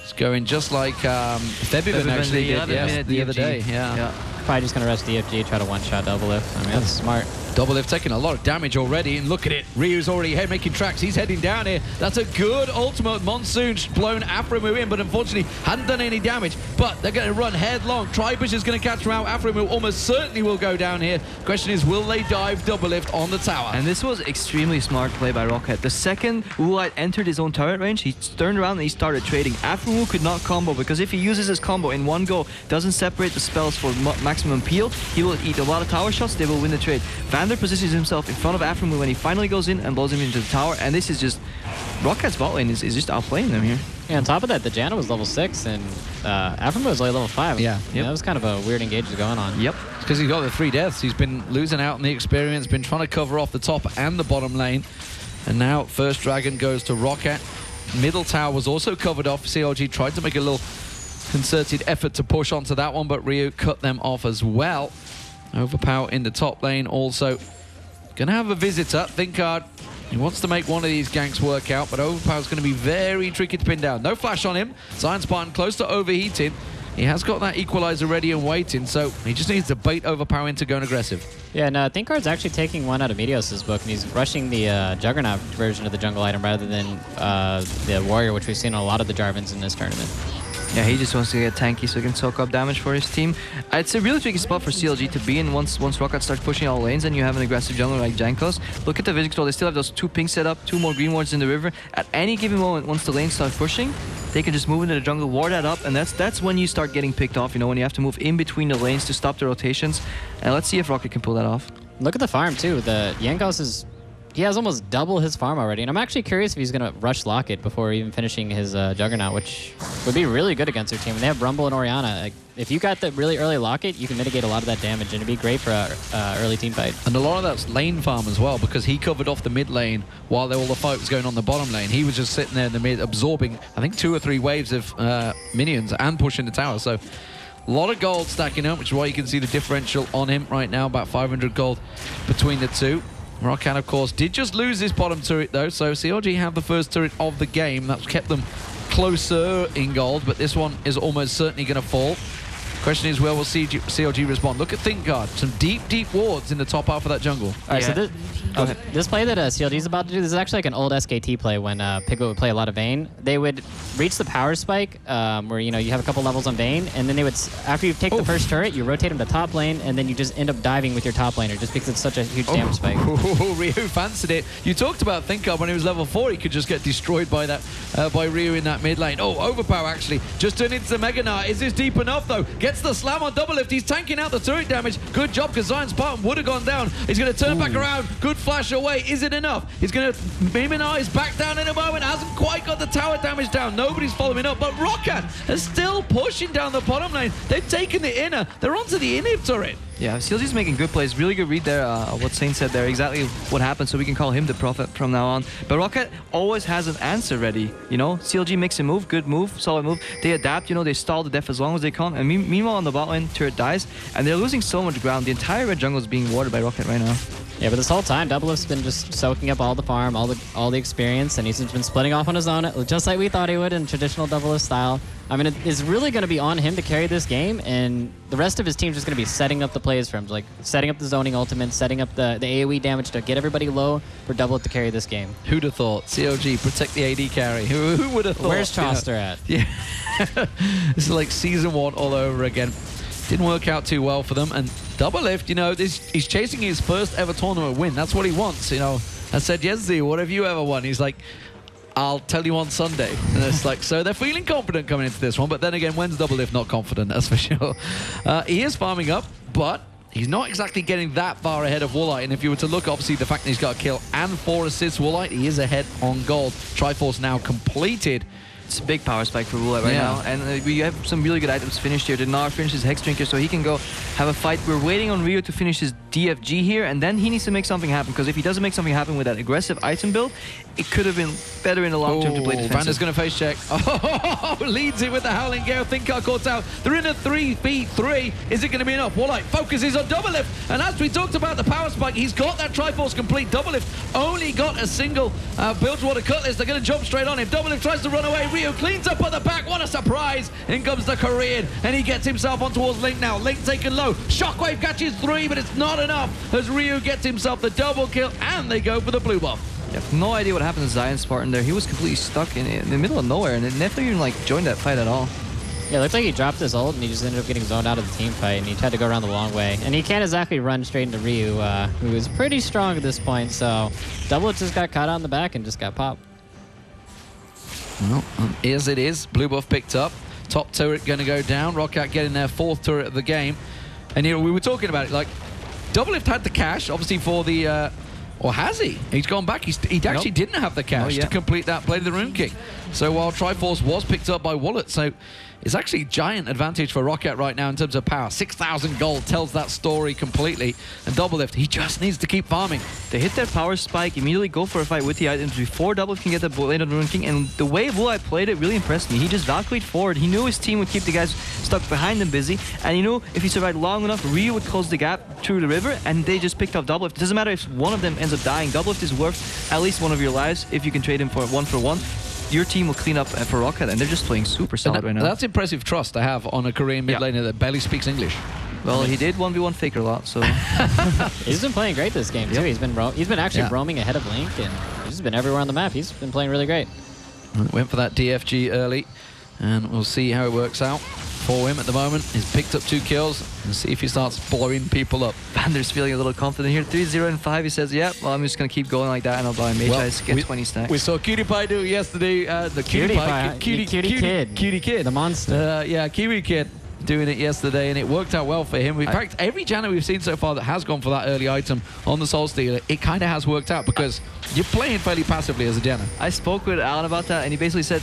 It's going just like Febiven actually did the other day. Yeah. Probably just going to rest DFG, try to one-shot Doublelift. I mean, that's smart. Doublelift taking a lot of damage already, and look at it. Ryu's already making tracks. He's heading down here. That's a good ultimate. Monsoon blown Aframu in, but unfortunately hadn't done any damage. But they're going to run headlong. Tribush is going to catch him out. Aframu almost certainly will go down here. Question is, will they dive Doublelift on the tower? And this was extremely smart play by ROCCAT. The second Warlight entered his own turret range, he turned around and he started trading. Aframu could not combo, because if he uses his combo in one go, doesn't separate the spells for maximum peel, he will eat a lot of tower shots, they will win the trade. Vander positions himself in front of Aframu when he finally goes in and blows him into the tower, and this is just... ROCCAT's bot lane is just outplaying them here. Yeah, on top of that, the Janna was level 6, and Aframu was only level 5. Yeah. That was kind of a weird engage going on. Yep. Because he's got the 3 deaths. He's been losing out on the experience, been trying to cover off the top and the bottom lane. And now first dragon goes to ROCCAT. Middle tower was also covered off. CLG tried to make a little concerted effort to push onto that one, but Ryu cut them off as well. Overpower in the top lane also. Gonna have a visitor, Thinkard. He wants to make one of these ganks work out, but Overpower's gonna be very tricky to pin down. No flash on him. Zion Spartan close to overheating. He has got that equalizer ready and waiting, so he just needs to bait Overpower into going aggressive. Yeah, and Thinkard's actually taking one out of Meteos' book, and he's rushing the Juggernaut version of the jungle item rather than the Warrior, which we've seen on a lot of the Jarvans in this tournament. Yeah, he just wants to get tanky so he can soak up damage for his team. It's a really tricky spot for CLG to be in once ROCCAT starts pushing all lanes and you have an aggressive jungler like Jankos. Look at the vision control, they still have those 2 pings set up, 2 more green wards in the river. At any given moment, once the lanes start pushing, they can just move into the jungle, ward that up, and that's when you start getting picked off, you know, when you have to move in between the lanes to stop the rotations. And let's see if ROCCAT can pull that off. Look at the farm too. The Jankos is he has almost double his farm already. And I'm actually curious if he's going to rush Locket before even finishing his Juggernaut, which would be really good against their team. When they have Rumble and Orianna, like, if you got the really early Locket, you can mitigate a lot of that damage, and it'd be great for an early team fight. And a lot of that's lane farm as well, because he covered off the mid lane while all the fight was going on the bottom lane. He was just sitting there in the mid, absorbing, I think, 2 or 3 waves of minions and pushing the tower. So a lot of gold stacking up, which is why you can see the differential on him right now, about 500 gold between the two. ROCCAT, of course, did just lose his bottom turret, though, so CLG have the first turret of the game. That's kept them closer in gold, but this one is almost certainly going to fall. Question is, where will CLG respond? Look at ThinkGuard. Some deep, deep wards in the top half of that jungle. All right, so this play that CLG is about to do, this is actually like an old SKT play when Piglet would play a lot of Vayne. They would reach the power spike where, you know, you have a couple levels on Vayne, and then they would, after you take the first turret, you rotate them to top lane, and then you just end up diving with your top laner just because it's such a huge damage spike. Ryu fancied it. You talked about ThinkGuard when he was level 4. He could just get destroyed by that by Ryu in that mid lane. Oh, overpower actually. Just turned into the Mega Knight. Is this deep enough though? Gets the slam on double lift. He's tanking out the turret damage. Good job, because Zion Spartan would have gone down. He's going to turn back around. Good flash away. Is it enough? He's going to Miminize back down in a moment. Hasn't quite got the tower damage down. Nobody's following up, but ROCCAT is still pushing down the bottom lane. They've taken the inner. They're onto the inhib turret. Yeah, CLG's making good plays. Really good read there, what Saint said there. Exactly what happened, so we can call him the prophet from now on. But ROCCAT always has an answer ready, you know? CLG makes a move, good move, solid move. They adapt, you know, they stall the def as long as they can. And meanwhile, on the bot lane, turret dies, and they're losing so much ground. The entire red jungle is being watered by ROCCAT right now. Yeah, but this whole time, Doublelift's been just soaking up all the farm, all the experience, and he's just been splitting off on his own, just like we thought he would in traditional Doublelift style. I mean, it's really going to be on him to carry this game, and the rest of his team's just going to be setting up the plays for him, like setting up the zoning ultimate, setting up the AoE damage to get everybody low for Doublelift to carry this game. Who'd have thought? CLG, protect the AD carry. Who would have thought? Where's Choster at? Yeah. This is like season 1 all over again. Didn't work out too well for them, and Doublelift, you know, he's chasing his first ever tournament win. That's what he wants, you know. I said, yes, Z, what have you ever won? He's like, I'll tell you on Sunday. And it's like, so they're feeling confident coming into this one, but then again, when's Doublelift not confident? That's for sure. He is farming up, but he's not exactly getting that far ahead of Woolite. And if you were to look, obviously, the fact that he's got a kill and 4 assists, Woolite, he is ahead on gold. Triforce now completed. It's a big power spike for Woolite right now, and we have some really good items finished here. Dinar finishes Hex Drinker, so he can go have a fight. We're waiting on Rio to finish his DFG here, and then he needs to make something happen, because if he doesn't make something happen with that aggressive item build, it could have been better in the long term to play defensive. Vander's going to face check. Oh, leads it with the Howling Gale. ThinkGuard caught out. They're in a 3v3. Is it going to be enough? Woolite focuses on Doublelift, and as we talked about the power spike, he's got that Triforce complete. Doublelift only got a single Bilgewater Cutlass. They're going to jump straight on him. Doublelift tries to run away. Rio cleans up at the back. What a surprise. In comes the Korean, and he gets himself on towards Link now. Link taken low. Shockwave catches 3, but it's not enough as Ryu gets himself the double kill, and they go for the blue buff. I have no idea what happened to Zion Spartan there. He was completely stuck in the middle of nowhere, and it never even like joined that fight at all. Yeah, it looked like he dropped his ult, and he just ended up getting zoned out of the team fight, and he tried to go around the long way. And he can't exactly run straight into Ryu, who is pretty strong at this point, so Doublelift just got caught on the back and just got popped. Well, as it is, blue buff picked up. Top turret going to go down. ROCCAT getting their 4th turret of the game. And here we were talking about it, like, Doublelift had the cash, obviously, for the... or has he? He's gone back. He actually didn't have the cash to complete that Blade of the Rune King. So while Triforce was picked up by Wallet, so it's actually a giant advantage for ROCCAT right now in terms of power. 6,000 gold tells that story completely. And Doublelift, he just needs to keep farming. They hit their power spike, immediately go for a fight with the items before Doublelift can get the Blade of the Rune King. And the way Woolite played it really impressed me. He just Valkyrie'd forward. He knew his team would keep the guys stuck behind them busy. And he knew if he survived long enough, Ryu would close the gap through the river, and they just picked up Doublelift. It doesn't matter if one of them ends up dying. Doublelift is worth at least one of your lives if you can trade him for 1-for-1. Your team will clean up for ROCCAT, and they're just playing super solid right now. That's impressive trust to have on a Korean mid laner that barely speaks English. Well, he did 1v1 Faker a lot, so... He's been playing great this game, too. He's been actually roaming ahead of Link, and he's been everywhere on the map. He's been playing really great. Went for that DFG early, and we'll see how it works out for him at the moment. He's picked up 2 kills, and see if he starts blowing people up. Vander's feeling a little confident here. 3-0 and 5. He says, "Yep, well, I'm just gonna keep going like that, and I'll buy a mage ice, get 20 stacks." We saw Cutie Pie do it yesterday. The Cutie Kid. Cutie Kid, The monster. yeah, Kiwi Kid doing it yesterday, and it worked out well for him. In fact, every Janna we've seen so far that has gone for that early item on the Soul Stealer, it kind of has worked out because you're playing fairly passively as a Janna. I spoke with Alan about that, and he basically said,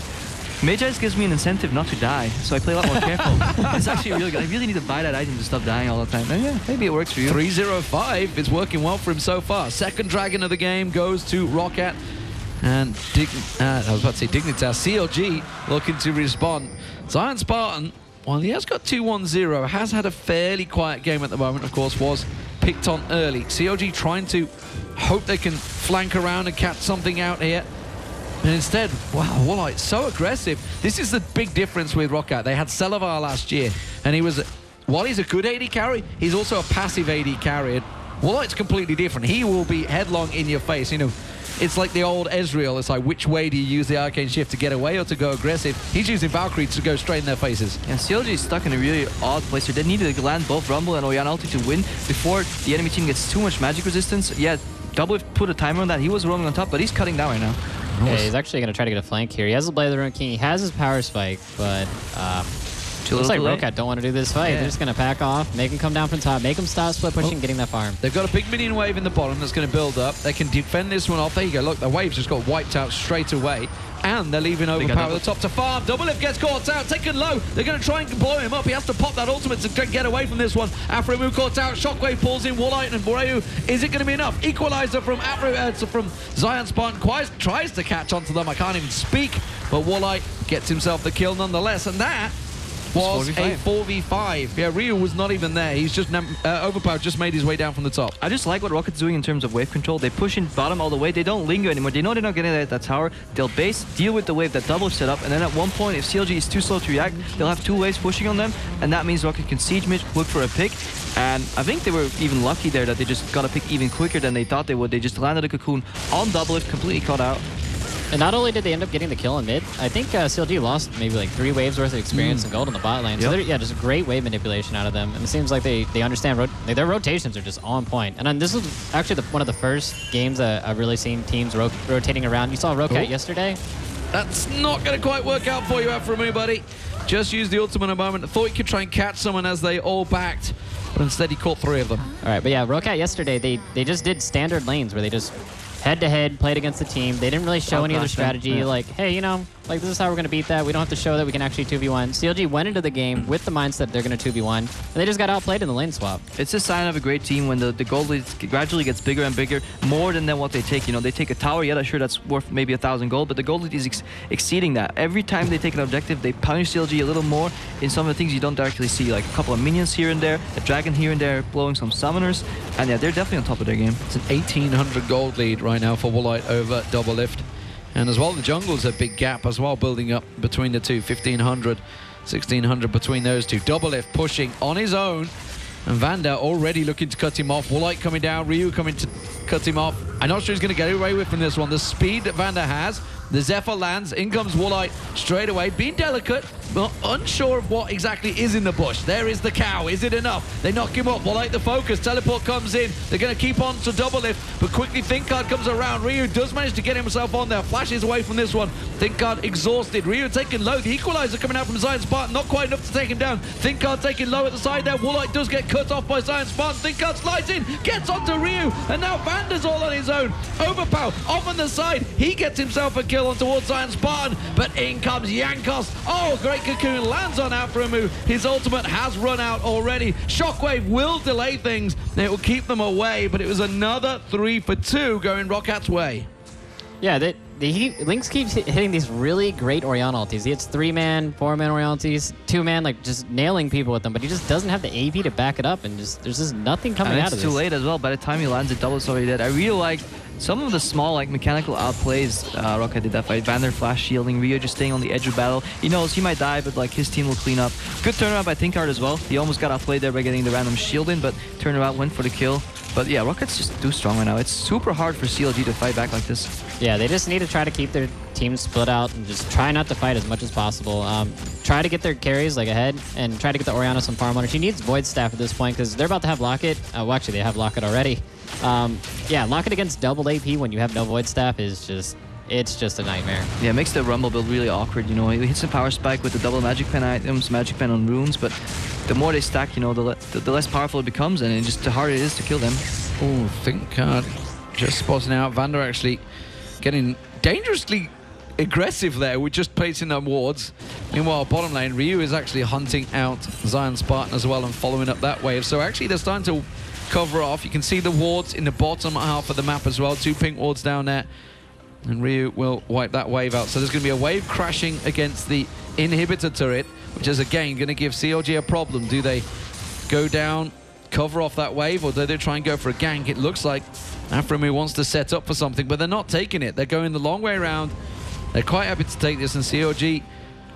Mage gives me an incentive not to die, so I play a lot more careful. It's actually really good. I really need to buy that item to stop dying all the time. And yeah, maybe it works for you. 305 is working well for him so far. Second dragon of the game goes to ROCCAT. And I was about to say Dignitas. CLG looking to respond. Zion Spartan, while he has got 2-1-0, has had a fairly quiet game at the moment, of course, was picked on early. CLG trying to hope they can flank around and catch something out here. And instead, wow, Woolite so aggressive. This is the big difference with ROCCAT. They had Selavar last year, and he was, while he's a good AD carry, he's also a passive AD carry. Woolite's completely different. He will be headlong in your face. You know, it's like the old Ezreal. It's like, which way do you use the Arcane Shift, to get away or to go aggressive? He's using Valkyrie to go straight in their faces. And CLG is stuck in a really odd place here. They need to land both Rumble and Orianna ulti to win before the enemy team gets too much magic resistance. Yeah, Double put a timer on that. He was roaming on top, but he's cutting down right now. Yeah, he's actually going to try to get a flank here. He has the Blade of the Ruined King. He has his Power Spike, but looks like ROCCAT don't want to do this fight. They're just going to pack off, make him come down from top, make him stop split pushing, getting that farm. They've got a big minion wave in the bottom that's going to build up. They can defend this one off. There you go. Look, the waves just got wiped out straight away. And they're leaving Overpower at the top to farm. Doublelift gets caught out, taken low. They're going to try and blow him up. He has to pop that ultimate to get away from this one. Afremu caught out. Shockwave pulls in Woolite and Boreu. Is it going to be enough? Equalizer from from Zion Spartan. Quite tries to catch onto them. I can't even speak. But Woolite gets himself the kill nonetheless. And that was 4v5. A 4v5. Yeah, Ryu was not even there. He's just Overpower just made his way down from the top. I just like what ROCCAT's doing in terms of wave control. They push in bottom all the way. They don't linger anymore. They know they're not getting at that tower. They'll base, deal with the wave that Double set up, and then at one point, if CLG is too slow to react, they'll have two waves pushing on them, and that means ROCCAT can siege mid, look for a pick. And I think they were even lucky there that they just got a pick even quicker than they thought they would. They just landed a cocoon on Doublelift, completely caught out. And not only did they end up getting the kill in mid, I think CLG lost maybe like 3 waves worth of experience and gold on the bot lane. So yeah, just great wave manipulation out of them. And it seems like they understand, their rotations are just on point. And then this was actually one of the first games that I've really seen teams rotating around. You saw ROCCAT yesterday. That's not going to quite work out for you, Afremu, buddy. Just used the ultimate a moment. I thought he could try and catch someone as they all backed, but instead he caught 3 of them. All right, but yeah, ROCCAT yesterday, they just did standard lanes where they just head-to-head played against the team. They didn't really show any other strategy, like, hey, you know, like this is how we're going to beat that. We don't have to show that we can actually 2v1. CLG went into the game with the mindset they're going to 2v1, and they just got outplayed in the lane swap. It's a sign of a great team when the gold lead gradually gets bigger and bigger, more than what they take. You know, they take a tower, yeah, sure, that's worth maybe 1,000 gold, but the gold lead is exceeding that. Every time they take an objective, they punish CLG a little more in some of the things you don't actually see, like a couple of minions here and there, a dragon here and there, blowing some summoners, and yeah, they're definitely on top of their game. It's an 1,800 gold lead right now for Woolite over Doublelift. And as well, the jungle's a big gap as well, building up between the two. 1,500, 1,600 between those two. Doublelift pushing on his own. And Vander already looking to cut him off. Woolite coming down, Ryu coming to cut him off. I'm not sure he's going to get away with from this one. The speed that Vander has. The Zephyr lands. In comes Woolite straight away. Being delicate, but unsure of what exactly is in the bush. There is the cow. Is it enough? They knock him up. Woolite the focus. Teleport comes in. They're going to keep on to Doublelift, but quickly ThinkCard comes around. Ryu does manage to get himself on there. Flashes away from this one. ThinkCard exhausted. Ryu taking low. The equalizer coming out from Zion Spartan. Not quite enough to take him down. ThinkCard taking low at the side there. Woolite does get cut off by Zion Spartan. ThinkCard slides in. Gets onto Ryu. And now Vander's all on his own. Overpower off on the side. He gets himself a kill on towards Zion Spartan, but in comes Yankos. Oh, great cocoon lands on Afremu. His ultimate has run out already. Shockwave will delay things. It will keep them away, but it was another 3 for 2 going ROCCAT's way. Yeah, Lynx keeps hitting these really great Orianna ultis. He hits 3-man, 4-man Orianna ultis, 2-man, like just nailing people with them, but he just doesn't have the AP to back it up, and just there's just nothing coming out of this. It's too late as well. By the time he lands it, Double's already dead. I really like some of the small, like, mechanical outplays ROCCAT did that fight. Vander flash shielding, Ryu just staying on the edge of battle. He knows he might die, but like his team will clean up. Good turnaround by ThinkCard as well. He almost got outplayed there by getting the random shield in, but turnaround went for the kill. But yeah, ROCCAT's just too strong right now. It's super hard for CLG to fight back like this. Yeah, they just need to try to keep their team split out and just try not to fight as much as possible. Try to get their carries like ahead and try to get the Orianna some farm on her. She needs Void Staff at this point because they're about to have Locket. Well, actually, they have Locket already. Yeah, Locket against double AP when you have no Void Staff is just it's just a nightmare. Yeah, it makes the Rumble build really awkward, you know. He hits the power spike with the double magic pen items, magic pen on runes, but the more they stack, you know, the less powerful it becomes, and just the harder it is to kill them. Oh, ThinkCard just spotting out. Vander actually getting dangerously aggressive there with just placing them wards. Meanwhile, bottom lane, Ryu is actually hunting out Zion Spartan as well and following up that wave. So actually they're starting to cover off. You can see the wards in the bottom half of the map as well. 2 pink wards down there. And Ryu will wipe that wave out. So there's going to be a wave crashing against the inhibitor turret, which is again going to give CLG a problem. Do they go down, cover off that wave, or do they try and go for a gank? It looks like Afremu wants to set up for something, but they're not taking it. They're going the long way around. They're quite happy to take this, and CLG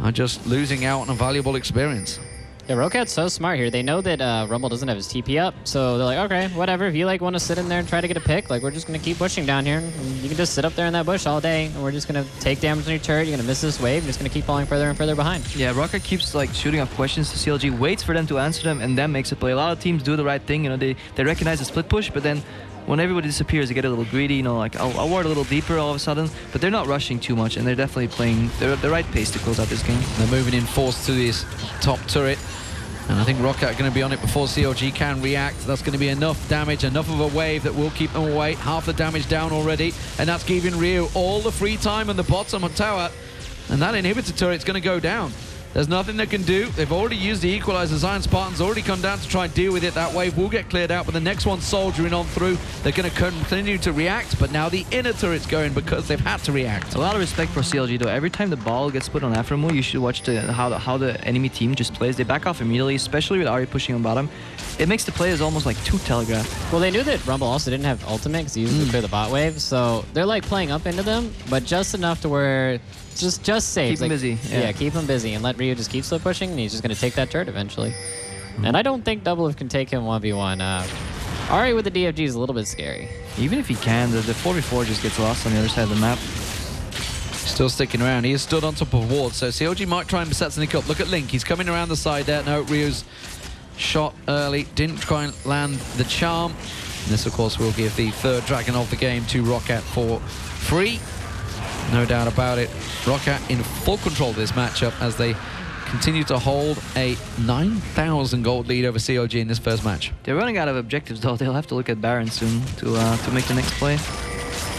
are just losing out on a valuable experience. Yeah, ROCCAT's so smart here. They know that Rumble doesn't have his TP up, so they're like, okay, whatever. If you like want to sit in there and try to get a pick, like we're just gonna keep pushing down here. And you can just sit up there in that bush all day, and we're just gonna take damage on your turret. You're gonna miss this wave. You're just gonna keep falling further and further behind. Yeah, ROCCAT keeps like shooting off questions to CLG, waits for them to answer them, and then makes a play. A lot of teams do the right thing, you know, they recognize the split push, but then when everybody disappears, they get a little greedy, you know, like I'll ward a little deeper all of a sudden, but they're not rushing too much, and they're definitely playing the right pace to close out this game. They're moving in force to this top turret, and I think ROCCAT are going to be on it before CLG can react. That's going to be enough damage, enough of a wave that will keep them away. Half the damage down already, and that's giving Ryu all the free time on the bottom tower, and that inhibitor turret's going to go down. There's nothing they can do. They've already used the equalizer. Zion Spartan's already come down to try and deal with it. That wave will get cleared out, but the next one's soldiering on through. They're going to continue to react, but now the inner turret's going because they've had to react. A lot of respect for CLG though. Every time the ball gets put on Afremu, you should watch how the enemy team just plays. They back off immediately, especially with Ari pushing on bottom. It makes the players almost like too telegraphed. Well, they knew that Rumble also didn't have ultimate because he used to clear the bot wave, so they're like playing up into them, but just enough to where just saves. Keep them busy. Yeah, keep them busy and let Ryu just keep slow pushing, and he's just going to take that turret eventually. And I don't think Doublelift can take him 1v1. Ari with the DFG is a little bit scary. Even if he can, the 4v4 just gets lost on the other side of the map. Still sticking around. He is stood on top of wards, so CLG might try and set something up. Look at Link. He's coming around the side there. No, Ryu's shot early. Didn't try and land the charm. And this, of course, will give the 3rd Dragon of the game to ROCCAT for free. No doubt about it. ROCCAT in full control of this matchup as they continue to hold a 9,000 gold lead over CLG in this first match. They're running out of objectives though. They'll have to look at Baron soon to make the next play.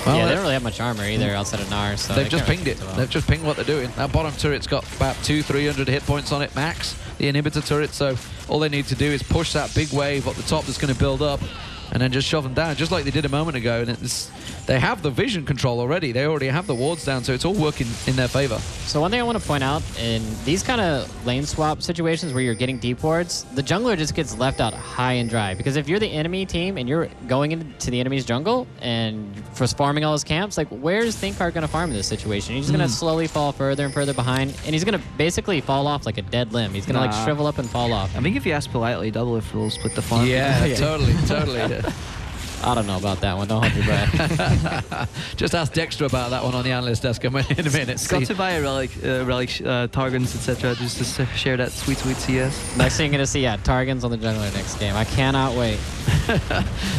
Well, yeah, they don't really have much armor either outside of Nar, so they've just pinged it. They've just pinged what they're doing. That bottom turret's got about 200-300 hit points on it max, the inhibitor turret, so all they need to do is push that big wave up the top that's going to build up and then just shove them down, just like they did a moment ago. And they have the vision control already. They already have the wards down, so it's all working in their favor. So one thing I want to point out, in these kind of lane swap situations where you're getting deep wards, the jungler just gets left out high and dry. Because if you're the enemy team and you're going into the enemy's jungle and just farming all his camps, like where's ThinkCard going to farm in this situation? He's going to slowly fall further and further behind, and he's going to basically fall off like a dead limb. He's going to like shrivel up and fall off. I think if you ask politely, Doublelift will split the farm. Yeah, totally. I don't know about that one. Don't hold your breath. Just ask Dexter about that one on the analyst desk in a minute. It's got to buy a relic, Targons, etc. just to share that sweet CS. Next thing you're going to see, Targons on the jungler next game. I cannot wait.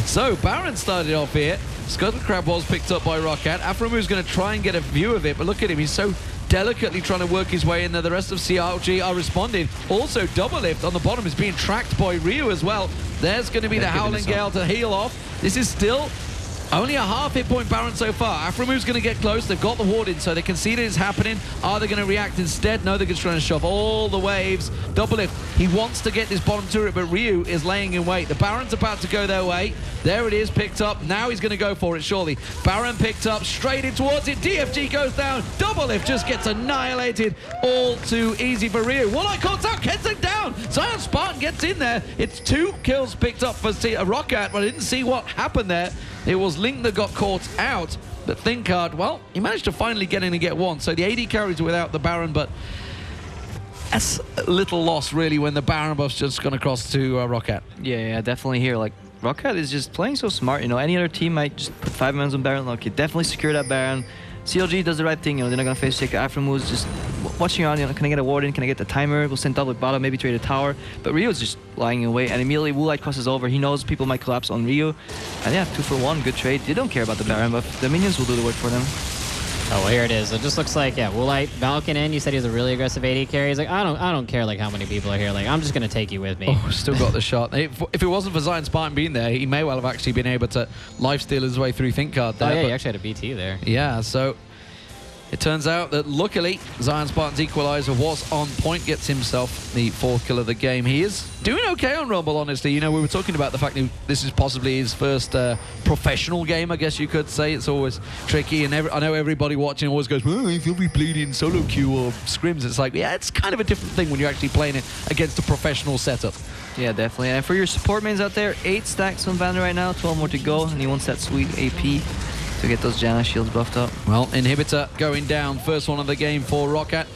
So, Baron started off here. Scuttle Crab was picked up by ROCCAT. Afremu's going to try and get a view of it, but look at him. He's so delicately trying to work his way in there. The rest of CLG are responding. Also, Doublelift on the bottom is being tracked by Ryu as well. There's going to be the Howling Gale to heal off. This is still only a half hit point Baron so far. Afremu's going to get close. They've got the ward in, so they can see that it's happening. Are they going to react instead? No, they're just trying to shove all the waves. Doublelift, he wants to get this bottom turret, but Ryu is laying in wait. The Baron's about to go their way. There it is, picked up. Now he's going to go for it, surely. Baron picked up, straight in towards it. DFG goes down. Doublelift just gets annihilated. All too easy for Ryu. Warlock calls out, gets it down. Zion Spartan gets in there. It's 2 kills picked up for ROCCAT, but I didn't see what happened there. It was Link that got caught out, but ThinkCard, well, he managed to finally get in and get one. So the AD carries without the Baron, but that's a little loss, really, when the Baron buff's just gone across to ROCCAT. Yeah, definitely here. Like, ROCCAT is just playing so smart. You know, any other team might just put 5 mans on Baron. Like, you definitely secure that Baron. CLG does the right thing. You know, they're not going to face check. Afremu's just watching on. You know, can I get a ward in? Can I get the timer? We'll send double bottom, maybe trade a tower. But Ryu's just lying in wait, and immediately Woolite crosses over. He knows people might collapse on Ryu. And yeah, 2 for 1, good trade. They don't care about the Baron, but the minions will do the work for them. Oh, well, here it is. It just looks like, yeah, Woolite, Valken in. You said he's a really aggressive AD carry. He's like, I don't care like how many people are here. Like, I'm just going to take you with me. Oh, still got the shot. If it wasn't for Zion Spartan being there, he may well have actually been able to lifesteal his way through ThinkCard there. Oh, yeah, he actually had a BT there. Yeah, so it turns out that luckily Zion Spartan's equalizer was on point, gets himself the 4th kill of the game. He is doing okay on Rumble, honestly. You know, we were talking about the fact that this is possibly his first professional game, I guess you could say. It's always tricky, and I know everybody watching always goes, well, if you'll be played in solo queue or scrims. It's like, yeah, it's kind of a different thing when you're actually playing it against a professional setup. Yeah, definitely. And for your support mains out there, 8 stacks on Vander right now, 12 more to go, and he wants that sweet AP to get those Janna shields buffed up. Well, Inhibitor going down, first one of the game for ROCCAT.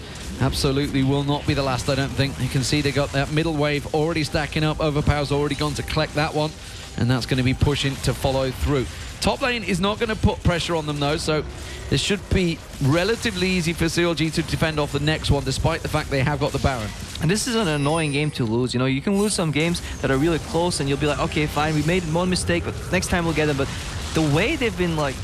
Absolutely will not be the last, I don't think. You can see they got that middle wave already stacking up. Overpower's already gone to collect that one, and that's going to be pushing to follow through. Top lane is not going to put pressure on them though, so this should be relatively easy for CLG to defend off the next one, despite the fact they have got the Baron. And this is an annoying game to lose. You know, you can lose some games that are really close, and you'll be like, okay, fine, we made one mistake, but next time we'll get them. But the way they've been like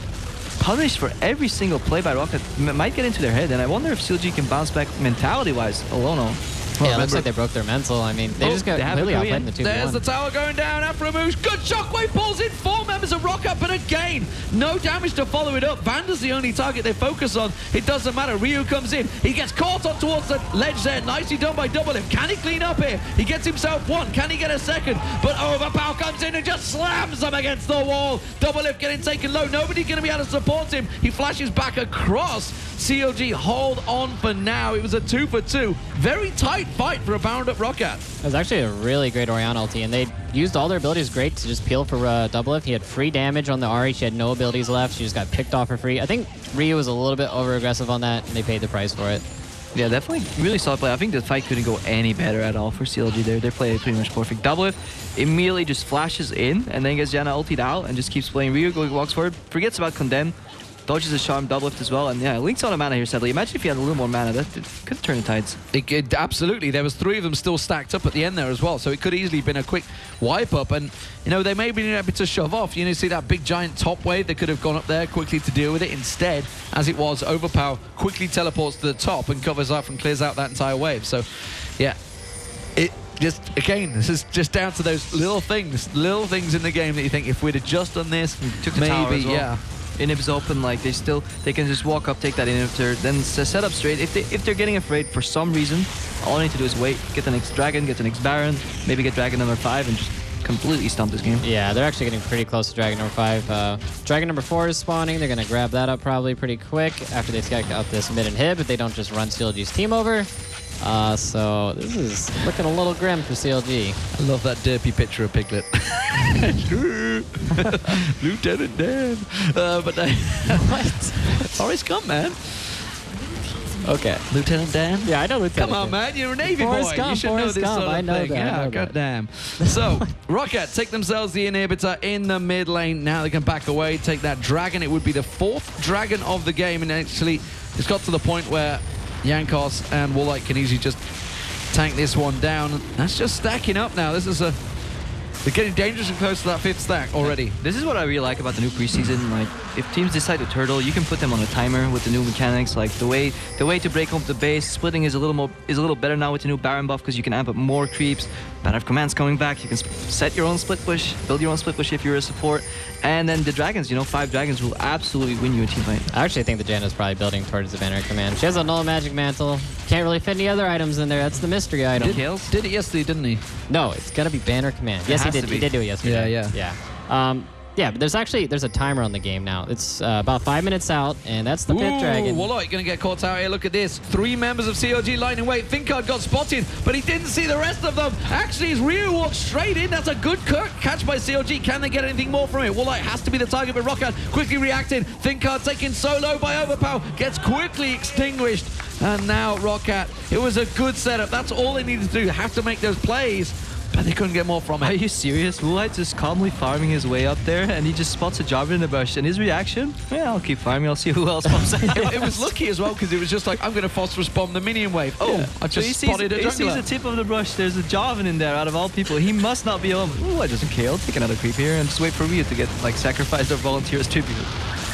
punished for every single play by ROCCAT might get into their head, and I wonder if CLG can bounce back mentality-wise. Alono. Well, yeah, it looks like they broke their mental. I mean, they just got completely outplayed in the 2v1. There's the tower going down. Afromoose, good shockwave pulls in 4 members of ROCCAT, but again, no damage to follow it up. Vander's the only target they focus on. It doesn't matter. Ryu comes in. He gets caught on towards the ledge there. Nicely done by Doublelift. Can he clean up here? He gets himself one. Can he get a second? But Overpower comes in and just slams him against the wall. Doublelift getting taken low. Nobody's going to be able to support him. He flashes back across. CLG hold on for now. It was a 2 for 2. Very tight fight for a bound up ROCCAT. It was actually a really great Orion ulti, and they used all their abilities great to just peel for Doublelift. He had free damage on the Ahri. She had no abilities left. She just got picked off for free. I think Ryu was a little bit over-aggressive on that, and they paid the price for it. Yeah, definitely really solid play. I think the fight couldn't go any better at all for CLG there. They played pretty much perfect. Doublelift immediately just flashes in, and then gets Janna ultied out, and just keeps playing. Ryu walks forward, forgets about Condemn, dodges a charm, Doublelift as well, and yeah, Link's on a mana here, sadly. Imagine if he had a little more mana, that could turn the tides. Absolutely, there was 3 of them still stacked up at the end there as well, so it could easily have been a quick wipe up, and you know, they may have been able to shove off. You know, see that big giant top wave, they could have gone up there quickly to deal with it. Instead, as it was, Overpower quickly teleports to the top and covers up and clears out that entire wave. So yeah, it just, again, this is just down to those little things in the game that you think, if we'd have just done this, took the maybe, tower as well. Yeah. Inhib's open, like they can just walk up, take that inhibitor, then set up straight. If they're getting afraid for some reason, all I need to do is wait, get the next dragon, get the next Baron, maybe get dragon number 5, and just completely stomp this game. Yeah, they're actually getting pretty close to dragon number 5. Dragon number 4 is spawning. They're gonna grab that up probably pretty quick after they stack out this mid inhib, if they don't just run CLG's team over. So this is looking a little grim for CLG. I love that derpy picture of Piglet. Lieutenant Dan. But What? Forrest Gump, man. Okay. Lieutenant Dan? Yeah, I know Lieutenant Come on, Dan. man. You're a Navy Forrest boy. Gump, You should Forrest know this Gump. sort of I know thing. that, I Yeah, know that. goddamn. So, ROCCAT take themselves the inhibitor in the mid lane. Now they can back away, take that dragon. It would be the 4th dragon of the game, and actually it's got to the point where Yankos and Woolite can easily just tank this one down. That's just stacking up now. This is they're getting dangerously close to that 5th stack already. This is what I really like about the new preseason. Like, if teams decide to turtle, you can put them on a timer with the new mechanics. Like the way to break open the base, splitting is a little better now with the new Baron buff, because you can amp up more creeps. Banner of Command's coming back. You can set your own split push, build your own split push if you're a support, and then the dragons. You know, 5 dragons will absolutely win you a team fight. I actually think the Janna's probably building towards the banner command. She has a null magic mantle. Can't really fit any other items in there. That's the mystery item. Did it yesterday, didn't he? No, it's gotta be banner command. Yes, he did. He did do it yesterday. Yeah. Yeah, but there's a timer on the game now. It's about 5 minutes out, and that's the 5th dragon. Woolite gonna get caught out here. Look at this. 3 members of CLG lightning wait. ThinkCard got spotted, but he didn't see the rest of them. Actually, his Ryu walked straight in. That's a good catch by CLG. Can they get anything more from it? Woolite has to be the target, but ROCCAT quickly reacting. ThinkCard taken solo by Overpower. Gets quickly extinguished. And now ROCCAT. It was a good setup. That's all they needed to do. Have to make those plays. But they couldn't get more from it. Are you serious? Woolite just calmly farming his way up there, and he just spots a Jarvan in the bush, and his reaction? Yeah, I'll keep farming, I'll see who else pops out. It was lucky as well, because it was just like, I'm going to phosphorus bomb the minion wave. Oh, yeah. I just spotted a jungler. He sees the tip of the brush, there's a Jarvan in there out of all people. He must not be home. Woolite doesn't care, I'll take another creep here and just wait for Ryu to get like sacrificed or volunteer as tribute.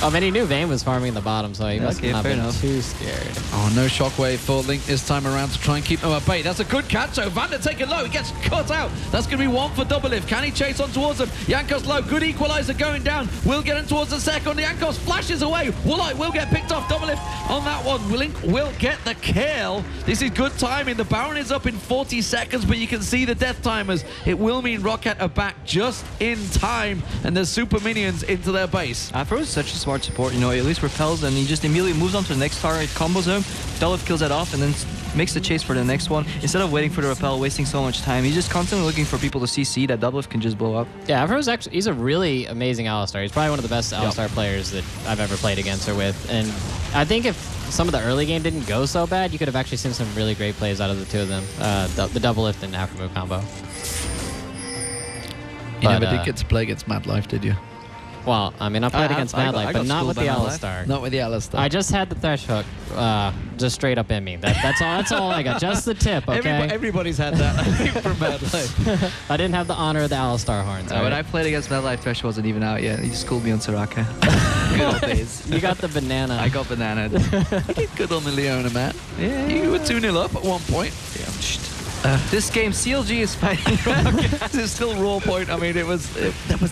Oh, and he knew Vayne was farming the bottom, so he must Okay, not fair been enough. too scared. Oh, no shockwave for Link this time around to try and keep them at bay. That's a good catch, though. Vander taken low. He gets cut out. That's going to be one for Doublelift. Can he chase on towards him? Jankos low. Good equalizer going down. Will get him towards the second. Jankos flashes away. Woolite will get picked off. Doublelift on that one. Link will get the kill. This is good timing. The Baron is up in 40 seconds, but you can see the death timers. It will mean ROCCAT are back just in time, and there's super minions into their base. Afro is such a smart support, you know, at least repels and he just immediately moves on to the next target, combos him, Doublelift kills that off and then makes the chase for the next one. Instead of waiting for the repel, wasting so much time, he's just constantly looking for people to CC that Doublelift can just blow up. Yeah, Afro's actually, he's a really amazing Alistar. He's probably one of the best Alistar players that I've ever played against or with. And I think if some of the early game didn't go so bad, you could have actually seen some really great plays out of the two of them, the Doublelift and Afro move combo. You never did get to play against Mad Life, did you? Well, I mean, I played against Mad Life, but not with the Alistar. Not with the Alistar. I just had the Thresh hook just straight up in me. That's all I got. Just the tip, okay? Everybody's had that from Mad Life. I didn't have the honor of the Alistar horns. When I played against Mad Life, Thresh wasn't even out yet. He just schooled me on Soraka. Good old days. You got the banana. I got bananaed. You did good on the Leona, man. Yeah. You were 2-0 up at one point. Yeah. This game, CLG is fighting. This is still raw point. I mean, that was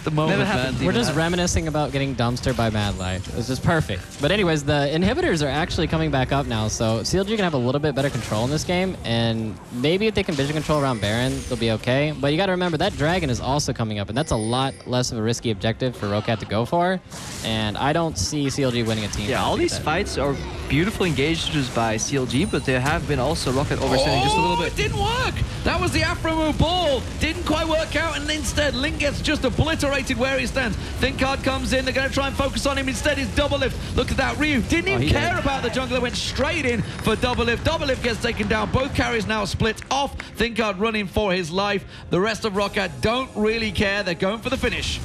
the moment, man. We're just reminiscing about getting dumpstered by Mad Life. It was just perfect. But anyways, the inhibitors are actually coming back up now, so CLG can have a little bit better control in this game, and maybe if they can vision control around Baron, they'll be okay. But you got to remember, that Dragon is also coming up, and that's a lot less of a risky objective for ROCCAT to go for, and I don't see CLG winning a team. Yeah, all these fights are beautifully engaged just by CLG, but there have been also ROCCAT overstanding just a little bit. It didn't work. That was the Afro move ball. Didn't quite work out, and instead Link gets just obliterated where he stands. Thinkard comes in. They're going to try and focus on him. Instead, it's Doublelift. Look at that. Ryu didn't even care about the jungler. Went straight in for Doublelift. Doublelift gets taken down. Both carries now split off. Thinkard running for his life. The rest of ROCCAT don't really care. They're going for the finish.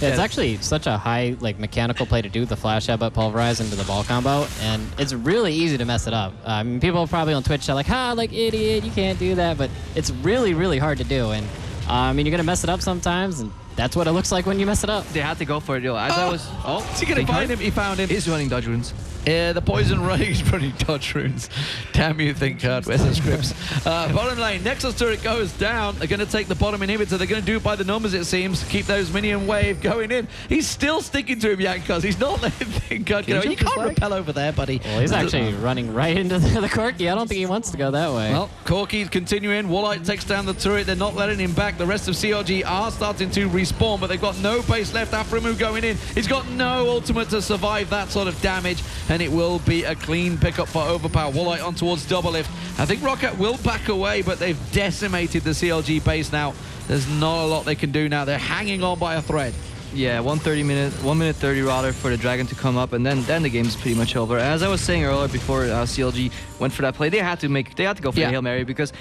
Yeah, it's actually such a high mechanical play to do, the flash headbutt pulverize into the ball combo, and it's really easy to mess it up. I mean, people probably on Twitch are like, idiot, you can't do that, but it's really, really hard to do, and I mean, you're gonna mess it up sometimes, and that's what it looks like when you mess it up. They had to go for it, yo. As I was... Is he going to find him? He found him. He's running dodge runes. Yeah, the Poison Rage running dodge runes. Damn you, Thinkard. Where's the scripts? Bottom lane, Nexus turret goes down. They're going to take the bottom inhibitor. They're going to do it by the numbers, it seems. Keep those minion wave going in. He's still sticking to him, Jankos. He's not letting Thinkard go. You can't repel over there, buddy. Well, he's actually running right into the Corki. I don't think he wants to go that way. Well, Corki's continuing. Woolite takes down the turret. They're not letting him back. The rest of CLG are starting to respawn, but they've got no base left. Aframu going in. He's got no ultimate to survive that sort of damage, and it will be a clean pickup for Overpower. Woolite on towards Doublelift. I think ROCCAT will back away, but they've decimated the CLG base now. There's not a lot they can do now. They're hanging on by a thread. Yeah, 1 minute 30 rather for the Dragon to come up, and then the game's pretty much over. As I was saying earlier, before CLG went for that play, they had to go for the Hail Mary, because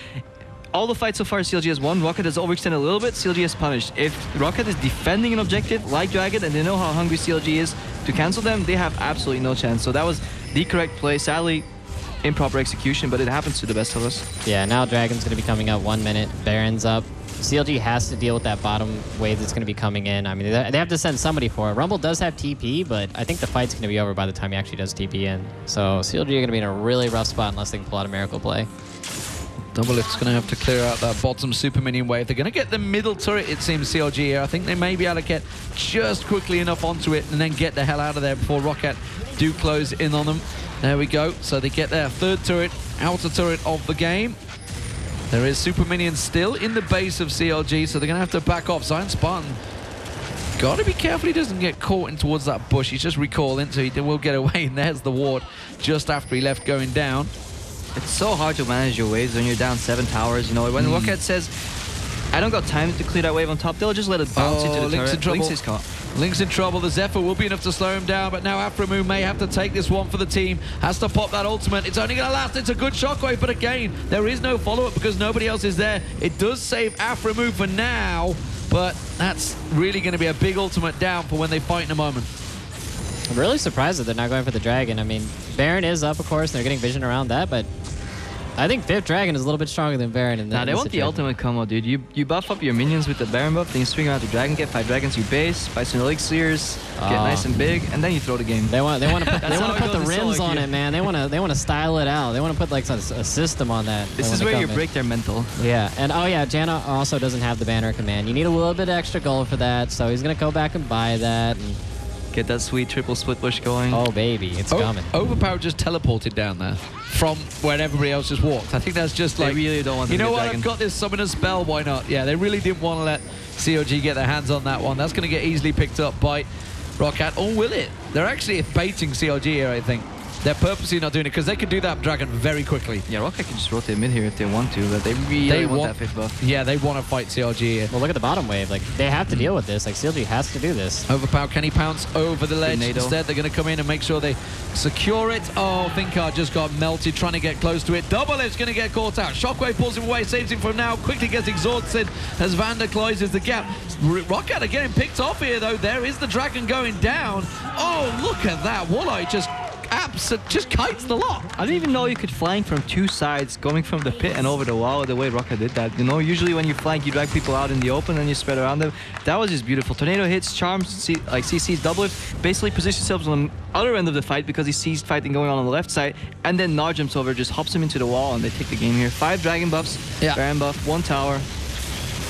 all the fights so far, CLG has won. ROCCAT has overextended a little bit. CLG has punished. If ROCCAT is defending an objective like Dragon, and they know how hungry CLG is to cancel them, they have absolutely no chance. So that was the correct play. Sadly, improper execution, but it happens to the best of us. Yeah, now Dragon's going to be coming up 1 minute. Baron's up. CLG has to deal with that bottom wave that's going to be coming in. I mean, they have to send somebody for it. Rumble does have TP, but I think the fight's going to be over by the time he actually does TP in. So CLG are going to be in a really rough spot unless they can pull out a miracle play. Doublelift's going to have to clear out that bottom super minion wave. They're going to get the middle turret, it seems, CLG here. I think they may be able to get just quickly enough onto it and then get the hell out of there before ROCCAT do close in on them. There we go. So they get their third turret, outer turret of the game. There is super minions still in the base of CLG, so they're going to have to back off. Zion Spartan, got to be careful he doesn't get caught in towards that bush. He's just recalling, so he will get away. And there's the ward just after he left going down. It's so hard to manage your waves when you're down 7 towers. You know, when ROCCAT says, I don't got time to clear that wave on top, they'll just let it bounce into the Link's turret. in trouble. Link's is caught. Link's in trouble. The Zephyr will be enough to slow him down, but now Aframu may have to take this one for the team. Has to pop that ultimate. It's only going to last. It's a good shockwave, but again, there is no follow-up because nobody else is there. It does save Aframu for now, but that's really going to be a big ultimate down for when they fight in a moment. I'm really surprised that they're not going for the Dragon. I mean, Baron is up, of course, and they're getting vision around that, but I think Fifth Dragon is a little bit stronger than Baron in that. Nah, they want the ultimate combo, dude. You buff up your minions with the Baron buff, then you swing around the Dragon, get 5 dragons, you base, buy some elixirs, get nice and big, and then you throw the game. They want to put the rims on queue. it, man. They want to style it out. They want to put like a system on that. This is where you break their mental. Yeah, and oh yeah, Janna also doesn't have the banner command. You need a little bit extra gold for that, so he's gonna go back and buy that. And get that sweet triple split push going. oh baby, it's coming. Overpower just teleported down there from where everybody else just walked. I think that's just like, they really don't want to you know what, Dragon. I've got this summoner spell, why not? Yeah, they really didn't want to let CLG get their hands on that one. That's going to get easily picked up by ROCCAT, or will it? They're actually baiting CLG here, I think. They're purposely not doing it because they can do that Dragon very quickly. Yeah, ROCCAT can just rotate mid here if they want to, but they really want that 5th buff. Yeah, they want to fight CLG here. Well, look at the bottom wave. Like, they have to deal with this. Like, CLG has to do this. Overpower, can he pounce over the ledge? Tornado. Instead, they're going to come in and make sure they secure it. Oh, Thinkard just got melted, trying to get close to it. Double is going to get caught out. Shockwave pulls him away, saves him from now. Quickly gets exhausted as Vander closes the gap. ROCCAT are getting picked off here, though. There is the Dragon going down. Oh, look at that. Walleye just kites the lot. I didn't even know you could flank from 2 sides, going from the pit and over the wall the way ROCCAT did that. You know, usually when you flank, you drag people out in the open and you spread around them. That was just beautiful. Tornado hits, charms, CC's double it, basically positions himself on the other end of the fight because he sees fighting going on the left side, and then Nar jumps over, just hops him into the wall, and they take the game here. 5 dragon buffs, Baron buff, 1 tower.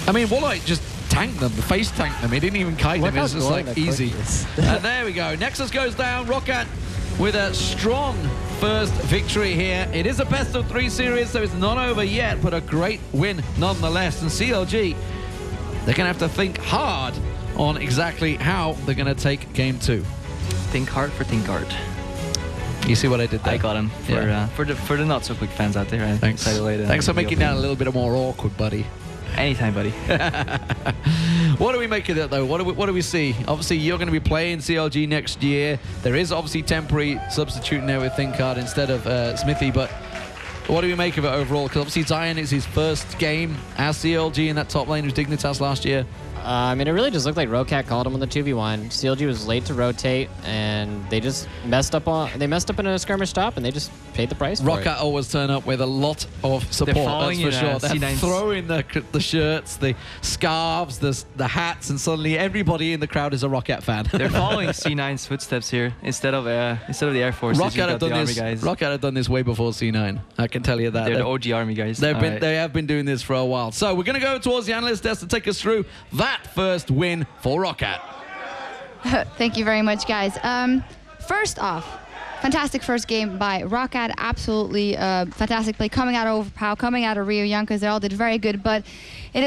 I mean, Walleye just tanked them, the face tanked them. He didn't even kite them. It's just like easy. And there we go. Nexus goes down. ROCCAT with a strong first victory here. It is a best of 3 series, so it's not over yet, but a great win nonetheless. And CLG, they're going to have to think hard on exactly how they're going to take game 2. Think hard for think hard. You see what I did there? I got him for the not so quick fans out there. Thanks. Thanks for making that a little bit more awkward, buddy. Anytime, buddy. What do we make of it, though? What do we see? Obviously, you're going to be playing CLG next year. There is obviously temporary substituting there with Thinkard instead of Smithy, but what do we make of it overall? Because obviously Zion is his first game as CLG in that top lane with Dignitas last year. I mean, it really just looked like ROCCAT called him on the 2v1. CLG was late to rotate, and they just messed up in a skirmish stop, and they just paid the price for it. ROCCAT always turn up with a lot of support, that's for sure. They're throwing the shirts, the scarves, the hats, and suddenly everybody in the crowd is a ROCCAT fan. They're following C9's footsteps here instead of the Air Force. ROCCAT have done this way before C9. I can tell you that. They're the OG Army guys. They have been doing this for a while. So we're going to go towards the analyst desk to take us through that first win for ROCCAT. Thank you very much, guys. First off, fantastic first game by ROCCAT. Absolutely fantastic play coming out of Overpower, coming out of Rio Yonkers. They all did very good, but it is